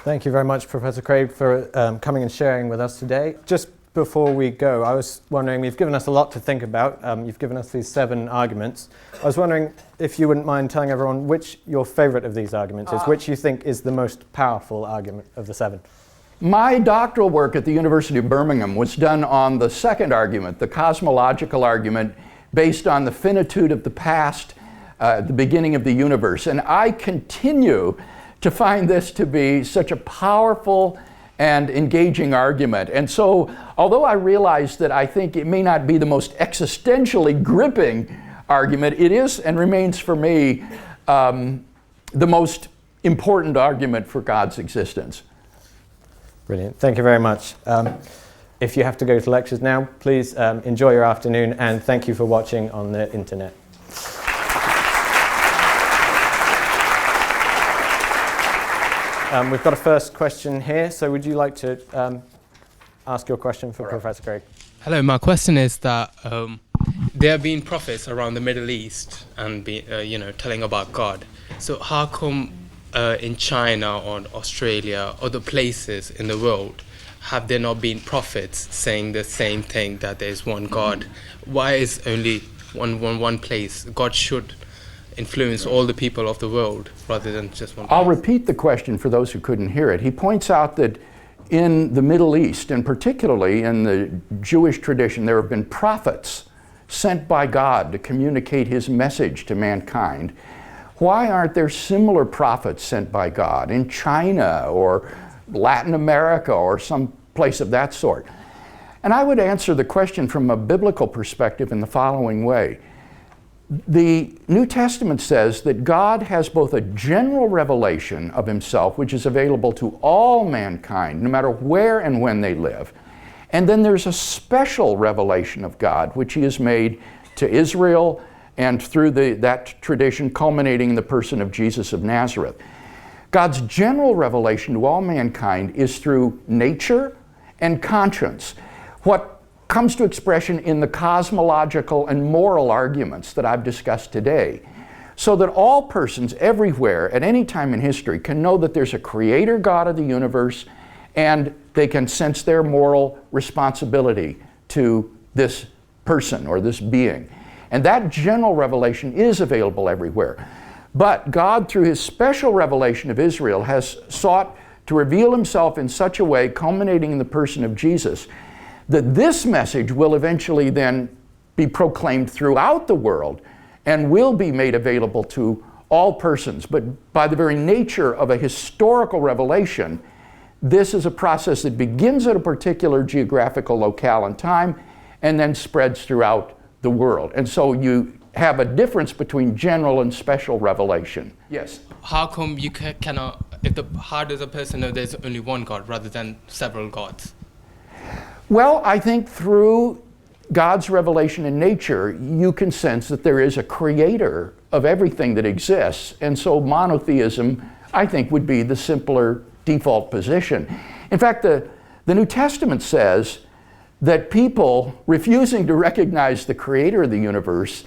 Thank you very much, Professor Craig, for coming and sharing with us today. Just before we go, I was wondering, you've given us a lot to think about. You've given us these 7 arguments. I was wondering if you wouldn't mind telling everyone which your favorite of these arguments is, which you think is the most powerful argument of the 7. My doctoral work at the University of Birmingham was done on the second argument, the cosmological argument, based on the finitude of the past, the beginning of the universe. And I continue to find this to be such a powerful and engaging argument. And so, although I realize that I think it may not be the most existentially gripping argument, it is and remains for me the most important argument for God's existence. Brilliant. Thank you very much. If you have to go to lectures now, please enjoy your afternoon, and thank you for watching on the internet. We've got a first question here, so would you like to ask your question for Professor Craig? Hello, my question is that there have been prophets around the Middle East and telling about God. So how come in China or Australia, other places in the world, have there not been prophets saying the same thing, that there is one God? Why is only one place? God should influence all the people of the world rather than just one place. I'll repeat the question for those who couldn't hear it. He points out that in the Middle East, and particularly in the Jewish tradition, there have been prophets sent by God to communicate his message to mankind. Why aren't there similar prophets sent by God in China or Latin America or some place of that sort? And I would answer the question from a biblical perspective in the following way. The New Testament says that God has both a general revelation of himself, which is available to all mankind, no matter where and when they live, and then there's a special revelation of God, which he has made to Israel and through that tradition culminating in the person of Jesus of Nazareth. God's general revelation to all mankind is through nature and conscience. What comes to expression in the cosmological and moral arguments that I've discussed today, so that all persons everywhere at any time in history can know that there's a creator God of the universe, and they can sense their moral responsibility to this person or this being. And that general revelation is available everywhere. But God, through his special revelation of Israel, has sought to reveal himself in such a way, culminating in the person of Jesus, that this message will eventually then be proclaimed throughout the world and will be made available to all persons. But by the very nature of a historical revelation, this is a process that begins at a particular geographical locale and time and then spreads throughout the world. And so you have a difference between general and special revelation. Yes? How come you cannot, how does a person know there's only one God rather than several gods? Well, I think through God's revelation in nature, you can sense that there is a creator of everything that exists. And so monotheism, I think, would be the simpler default position. In fact, the New Testament says that people refusing to recognize the creator of the universe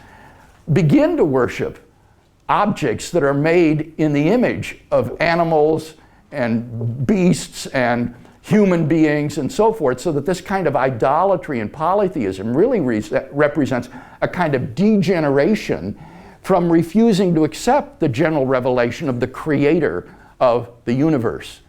begin to worship objects that are made in the image of animals and beasts and human beings and so forth, so that this kind of idolatry and polytheism really represents a kind of degeneration from refusing to accept the general revelation of the creator of the universe.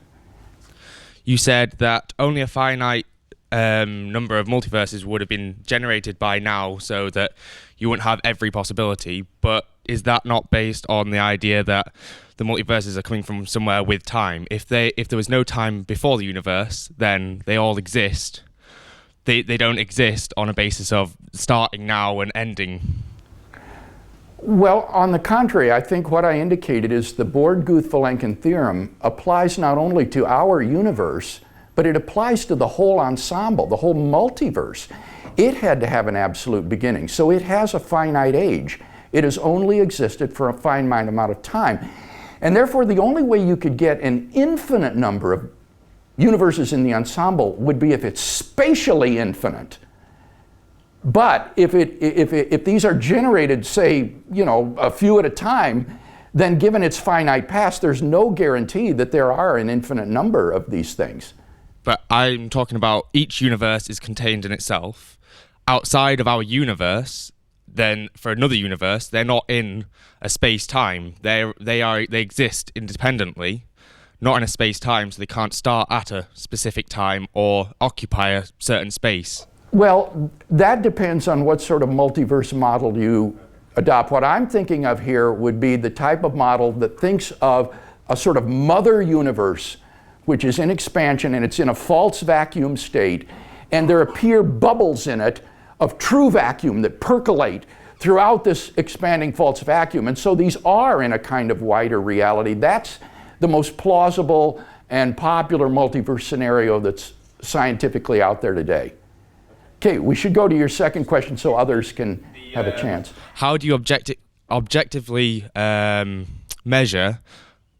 You said that only a finite number of multiverses would have been generated by now, so that you wouldn't have every possibility, but is that not based on the idea that the multiverses are coming from somewhere with time? If there was no time before the universe, then they all exist. They don't exist on a basis of starting now and ending. Well, on the contrary, I think what I indicated is the Borde-Guth-Vilenkin theorem applies not only to our universe, but it applies to the whole ensemble, the whole multiverse. It had to have an absolute beginning, so it has a finite age. It has only existed for a finite amount of time. And therefore, the only way you could get an infinite number of universes in the ensemble would be if it's spatially infinite. But if these are generated, say, a few at a time, then given its finite past, there's no guarantee that there are an infinite number of these things. but I'm talking about each universe is contained in itself. Outside of our universe, then for another universe, they're not in a space-time. They exist independently, not in a space-time, so they can't start at a specific time or occupy a certain space. Well, that depends on what sort of multiverse model you adopt. What I'm thinking of here would be the type of model that thinks of a sort of mother universe, which is in expansion and it's in a false vacuum state, and there appear bubbles in it of true vacuum that percolate throughout this expanding false vacuum. And so these are in a kind of wider reality. That's the most plausible and popular multiverse scenario that's scientifically out there today. Okay, we should go to your second question so others can have a chance. How do you objectively measure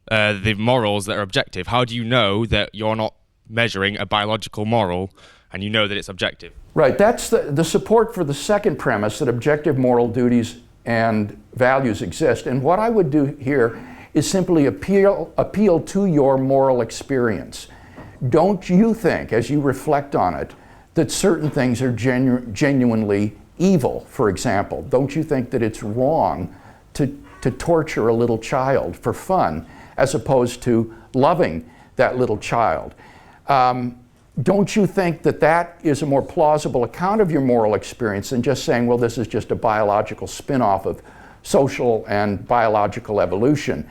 the morals that are objective? How do you know that you're not measuring a biological moral and you know that it's objective? Right, that's the support for the second premise, that objective moral duties and values exist. And what I would do here is simply appeal to your moral experience. Don't you think, as you reflect on it, that certain things are genuinely evil, for example? Don't you think that it's wrong to torture a little child for fun as opposed to loving that little child? Don't you think that that is a more plausible account of your moral experience than just saying, well, this is just a biological spin-off of social and biological evolution?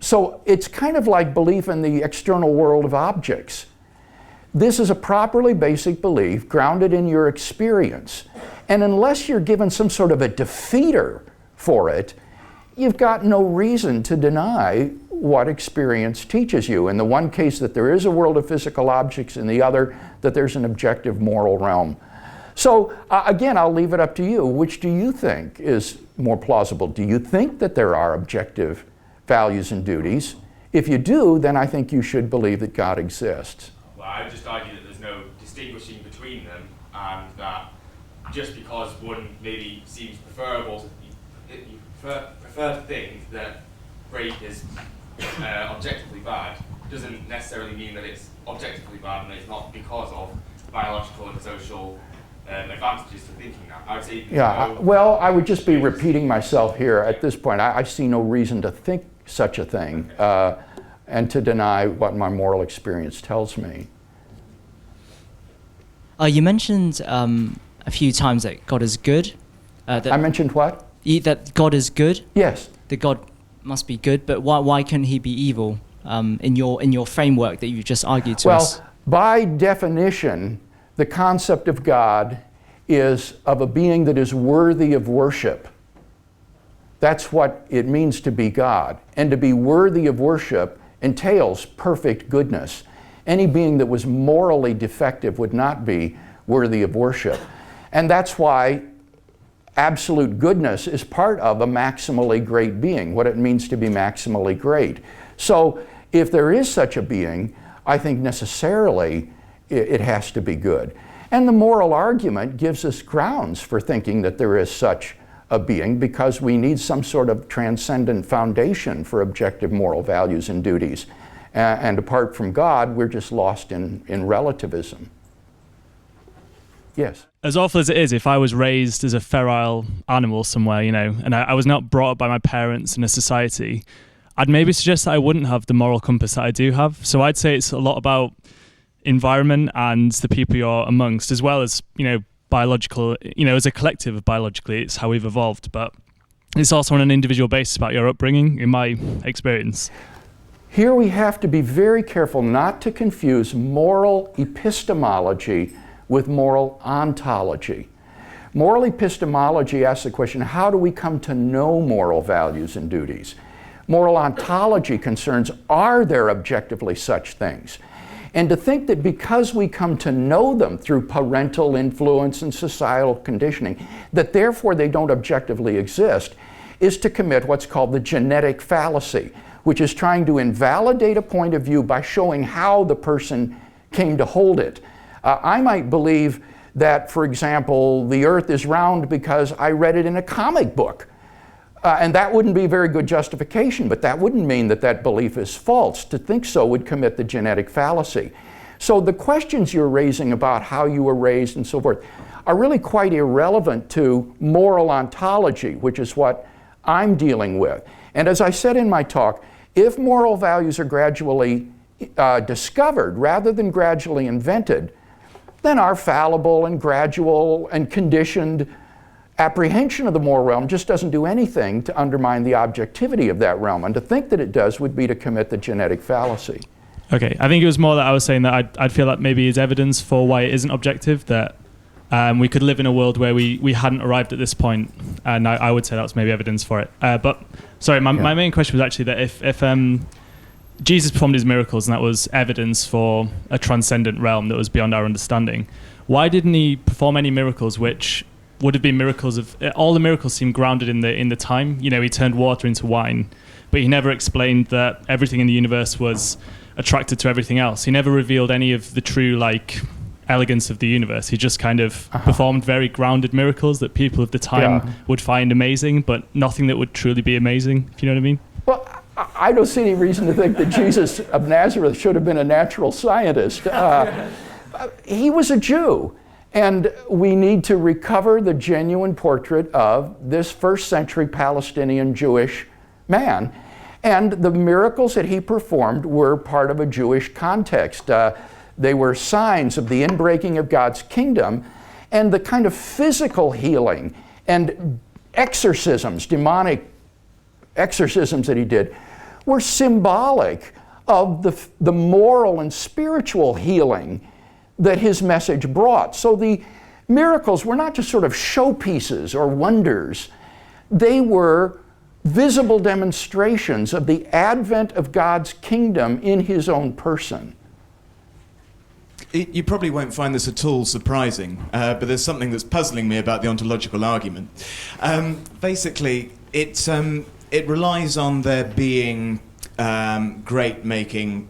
So it's kind of like belief in the external world of objects. This is a properly basic belief grounded in your experience. And unless you're given some sort of a defeater for it, you've got no reason to deny what experience teaches you. In the one case that there is a world of physical objects, in the other that there's an objective moral realm. So again, I'll leave it up to you. Which do you think is more plausible? Do you think that there are objective values and duties? If you do, then I think you should believe that God exists. Well, I would just argue that there's no distinguishing between them, and that just because one maybe seems preferable, you prefer to think that rape is objectively bad, doesn't necessarily mean that it's objectively bad, and it's not because of biological and social advantages to thinking that. I would say well, I would just be repeating myself here at this point. I see no reason to think such a thing and to deny what my moral experience tells me. You mentioned a few times that God is good. I mentioned what? That God is good. Yes. That God must be good, but why couldn't he be evil in your framework that you just argued to us? Well, by definition, the concept of God is of a being that is worthy of worship. That's what it means to be God. And to be worthy of worship entails perfect goodness. Any being that was morally defective would not be worthy of worship. And that's why absolute goodness is part of a maximally great being, what it means to be maximally great. So if there is such a being, I think necessarily it has to be good. And the moral argument gives us grounds for thinking that there is such a being, because we need some sort of transcendent foundation for objective moral values and duties. And apart from God, we're just lost in relativism. Yes? As awful as it is, if I was raised as a feral animal somewhere, and I was not brought up by my parents in a society, I'd maybe suggest that I wouldn't have the moral compass that I do have. So I'd say it's a lot about environment and the people you're amongst, as well as, biological, as a collective biologically, it's how we've evolved. But it's also on an individual basis about your upbringing, in my experience. Here we have to be very careful not to confuse moral epistemology with moral ontology. Moral epistemology asks the question, how do we come to know moral values and duties? Moral ontology concerns, are there objectively such things? And to think that because we come to know them through parental influence and societal conditioning, that therefore they don't objectively exist, is to commit what's called the genetic fallacy, which is trying to invalidate a point of view by showing how the person came to hold it. I might believe that, for example, the earth is round because I read it in a comic book. And that wouldn't be a very good justification, but that wouldn't mean that that belief is false. To think so would commit the genetic fallacy. So the questions you're raising about how you were raised and so forth are really quite irrelevant to moral ontology, which is what I'm dealing with. And as I said in my talk, if moral values are gradually discovered rather than gradually invented, then our fallible and gradual and conditioned apprehension of the moral realm just doesn't do anything to undermine the objectivity of that realm. And to think that it does would be to commit the genetic fallacy. Okay, I think it was more that I was saying that I'd feel that maybe is evidence for why it isn't objective, that we could live in a world where we hadn't arrived at this point, and I would say that's maybe evidence for it. But sorry, my main question was actually that if Jesus performed his miracles and that was evidence for a transcendent realm that was beyond our understanding, why didn't he perform any miracles which would have been miracles of... All the miracles seem grounded in the time. You know, he turned water into wine, but he never explained that everything in the universe was attracted to everything else. He never revealed any of the true, elegance of the universe. He just kind of performed very grounded miracles that people of the time would find amazing, but nothing that would truly be amazing, if you know what I mean? Well, I don't see any reason to think that Jesus of Nazareth should have been a natural scientist. He was a Jew, and we need to recover the genuine portrait of this first century Palestinian Jewish man. And the miracles that he performed were part of a Jewish context. They were signs of the inbreaking of God's kingdom, and the kind of physical healing and exorcisms, demonic exorcisms that he did, were symbolic of the moral and spiritual healing that his message brought. So the miracles were not just sort of showpieces or wonders. They were visible demonstrations of the advent of God's kingdom in his own person. You probably won't find this at all surprising, but there's something that's puzzling me about the ontological argument. Basically, it relies on there being great-making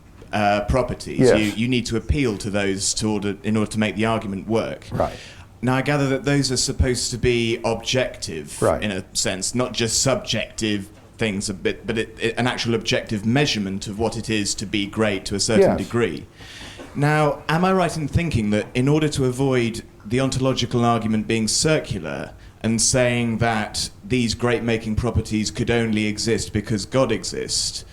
properties. Yes. You need to appeal to those in order to make the argument work. Right. Now, I gather that those are supposed to be objective, right, in a sense, not just subjective things, but an actual objective measurement of what it is to be great to a certain degree. Now, am I right in thinking that in order to avoid the ontological argument being circular and saying that these great-making properties could only exist because God exists,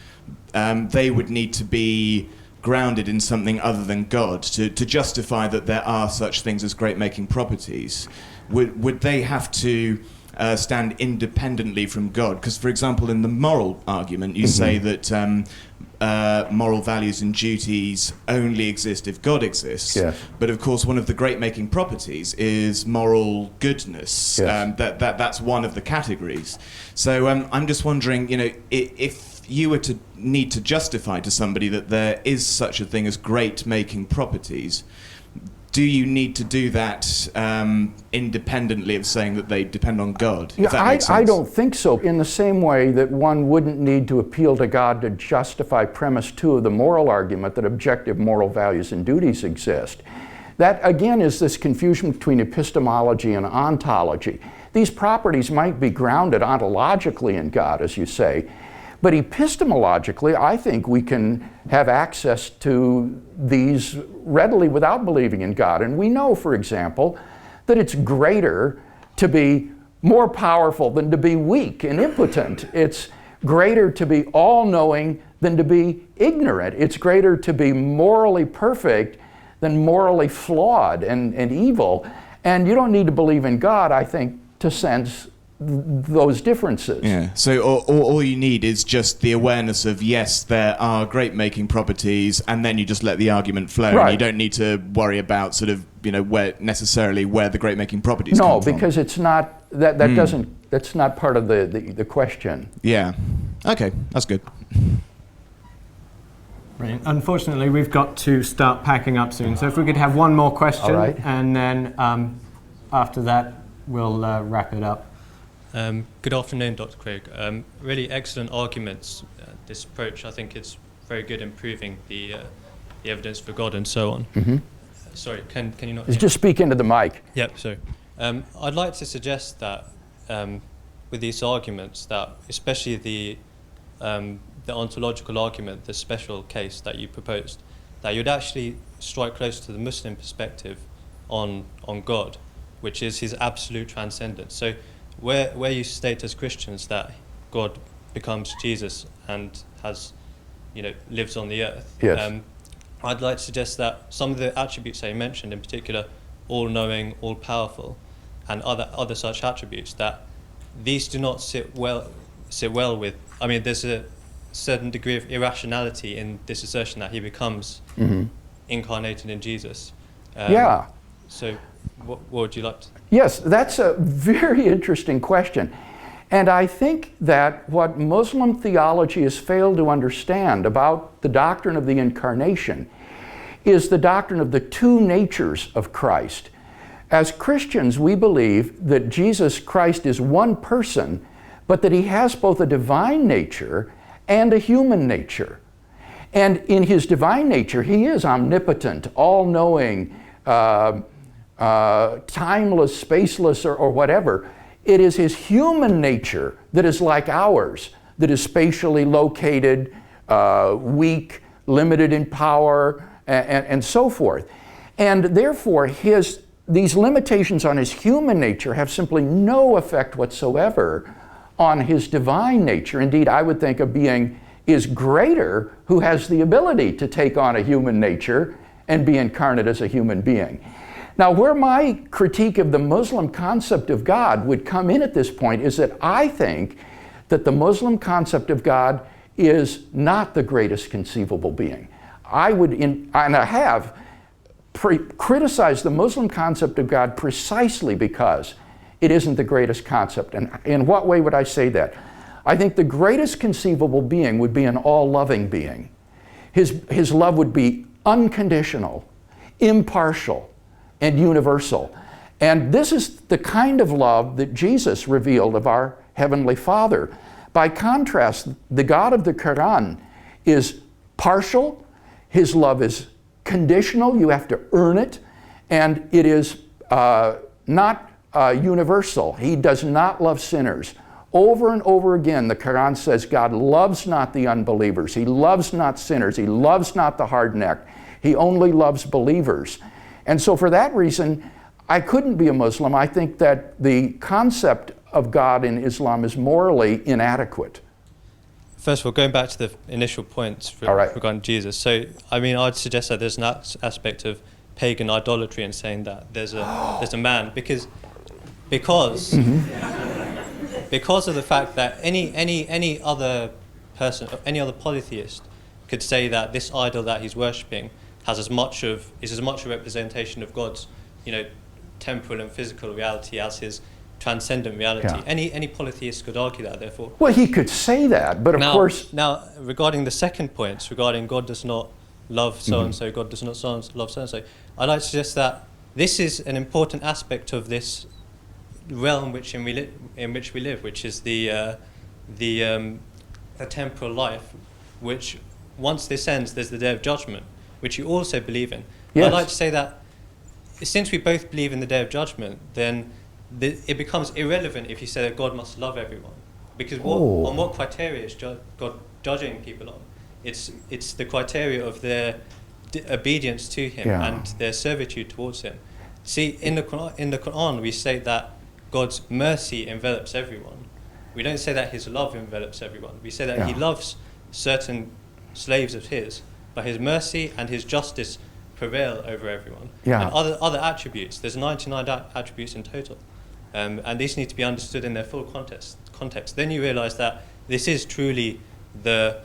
they would need to be grounded in something other than God to justify that there are such things as great-making properties? Would they have to stand independently from God? Because, for example, in the moral argument, you say that moral values and duties only exist if God exists. Yes. But of course, one of the great-making properties is moral goodness. Yes. That's one of the categories. So I'm just wondering, if you were to need to justify to somebody that there is such a thing as great-making properties, do you need to do that independently of saying that they depend on God? Yeah, I don't think so. In the same way that one wouldn't need to appeal to God to justify premise 2 of the moral argument that objective moral values and duties exist. That, again, is this confusion between epistemology and ontology. These properties might be grounded ontologically in God, as you say, but epistemologically, I think we can have access to these readily without believing in God. And we know, for example, that it's greater to be more powerful than to be weak and impotent. It's greater to be all-knowing than to be ignorant. It's greater to be morally perfect than morally flawed and evil. And you don't need to believe in God, I think, to sense those differences. Yeah. So all you need is just the awareness of, yes, there are great-making properties, and then you just let the argument flow. Right. And you don't need to worry about sort of, where the great-making properties come from. No, because it's not, that's not part of the question. Yeah. Okay, that's good. Brilliant. Unfortunately, we've got to start packing up soon. So if we could have one more question, all right, and then after that, we'll wrap it up. Good afternoon, Dr. Craig. Really excellent arguments. This approach, I think, is very good in proving the evidence for God and so on. Mm-hmm. Sorry, can you not? Just speak into the mic. Yep, sorry. I'd like to suggest that with these arguments that, especially the ontological argument, the special case that you proposed, that you'd actually strike close to the Muslim perspective on God, which is his absolute transcendence. So where you state as Christians that God becomes Jesus and lives on the earth, Yes. I'd like to suggest that some of the attributes that you mentioned, in particular, all-knowing, all-powerful, and other such attributes, that these do not sit well with. I mean, there's a certain degree of irrationality in this assertion that he becomes incarnated in Jesus. Yeah. So, what would you like to? Yes, that's a very interesting question. And I think that what Muslim theology has failed to understand about the doctrine of the incarnation is the doctrine of the two natures of Christ. As Christians, we believe that Jesus Christ is one person, but that he has both a divine nature and a human nature. And in his divine nature, he is omnipotent, all-knowing, timeless, spaceless, or whatever. It is his human nature that is like ours, that is spatially located, weak, limited in power, and so forth. And therefore, these limitations on his human nature have simply no effect whatsoever on his divine nature. Indeed, I would think a being is greater who has the ability to take on a human nature and be incarnate as a human being. Now, where my critique of the Muslim concept of God would come in at this point is that I think that the Muslim concept of God is not the greatest conceivable being. I would, and I have, criticized the Muslim concept of God precisely because it isn't the greatest concept. And in what way would I say that? I think the greatest conceivable being would be an all-loving being. His love would be unconditional, impartial, and universal. And this is the kind of love that Jesus revealed of our Heavenly Father. By contrast, the God of the Quran is partial, his love is conditional, you have to earn it, and it is not universal. He does not love sinners. Over and over again, the Quran says God loves not the unbelievers, he loves not sinners, he loves not the hard-necked, he only loves believers. And so for that reason, I couldn't be a Muslim. I think that the concept of God in Islam is morally inadequate. First of all, going back to the initial points regarding Jesus. So, I mean, I'd suggest that there's an aspect of pagan idolatry in saying that there's a man, because of the fact that any other person, any other polytheist could say that this idol that he's worshipping is as much a representation of God's, temporal and physical reality as his transcendent reality. Yeah. Any polytheist could argue that, therefore. Well, he could say that, but of course. Now, regarding the second point, regarding God does not love so-and-so, God does not love so-and-so, I'd like to suggest that this is an important aspect of this realm in which we live, which is the temporal life, which once this ends, there's the day of judgment, which you also believe in. Yes. I'd like to say that since we both believe in the day of judgment, then it becomes irrelevant if you say that God must love everyone, because on what criteria is God judging people on? It's the criteria of their obedience to Him and their servitude towards Him. See, in the Quran, we say that God's mercy envelops everyone. We don't say that His love envelops everyone. We say that He loves certain slaves of His, but His mercy and His justice prevail over everyone. Yeah. And other attributes, there's 99 attributes in total. And these need to be understood in their full context. Then you realize that this is truly the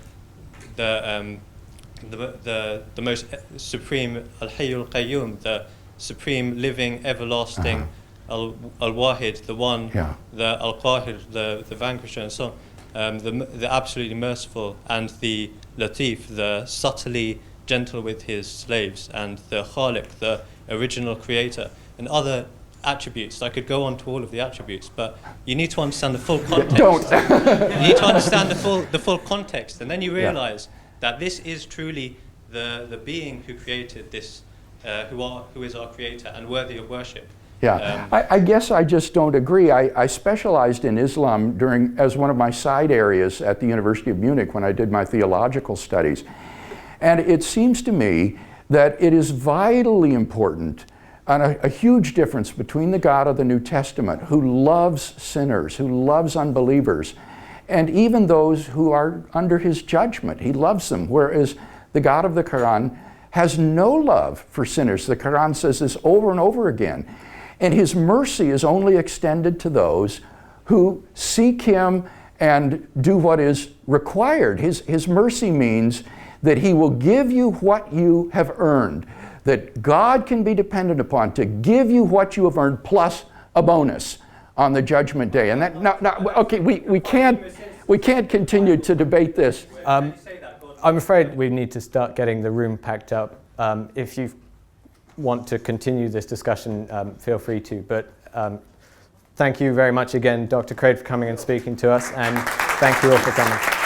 most supreme Al-Hayyul Qayyum, the supreme living, everlasting Al-Wahid, the one, the Al-Qahir, the vanquisher, and so on, the absolutely merciful, and the Latif, the subtly gentle with his slaves, and the Khaliq, the original creator, and other attributes. I could go on to all of the attributes, but you need to understand the full context. You need to understand the full context, and then you realize that this is truly the being who created this, who is our creator and worthy of worship. Yeah, I guess I just don't agree. I specialized in Islam as one of my side areas at the University of Munich when I did my theological studies. And it seems to me that it is vitally important and a huge difference between the God of the New Testament, who loves sinners, who loves unbelievers, and even those who are under his judgment. He loves them, whereas the God of the Quran has no love for sinners. The Quran says this over and over again. And his mercy is only extended to those who seek him and do what is required. His mercy means that he will give you what you have earned, that God can be dependent upon to give you what you have earned plus a bonus on the judgment day. And that, okay, we can't continue to debate this. I'm afraid we need to start getting the room packed up. If you want to continue this discussion, feel free to. But thank you very much again, Dr. Craig, for coming and speaking to us, and thank you all for coming.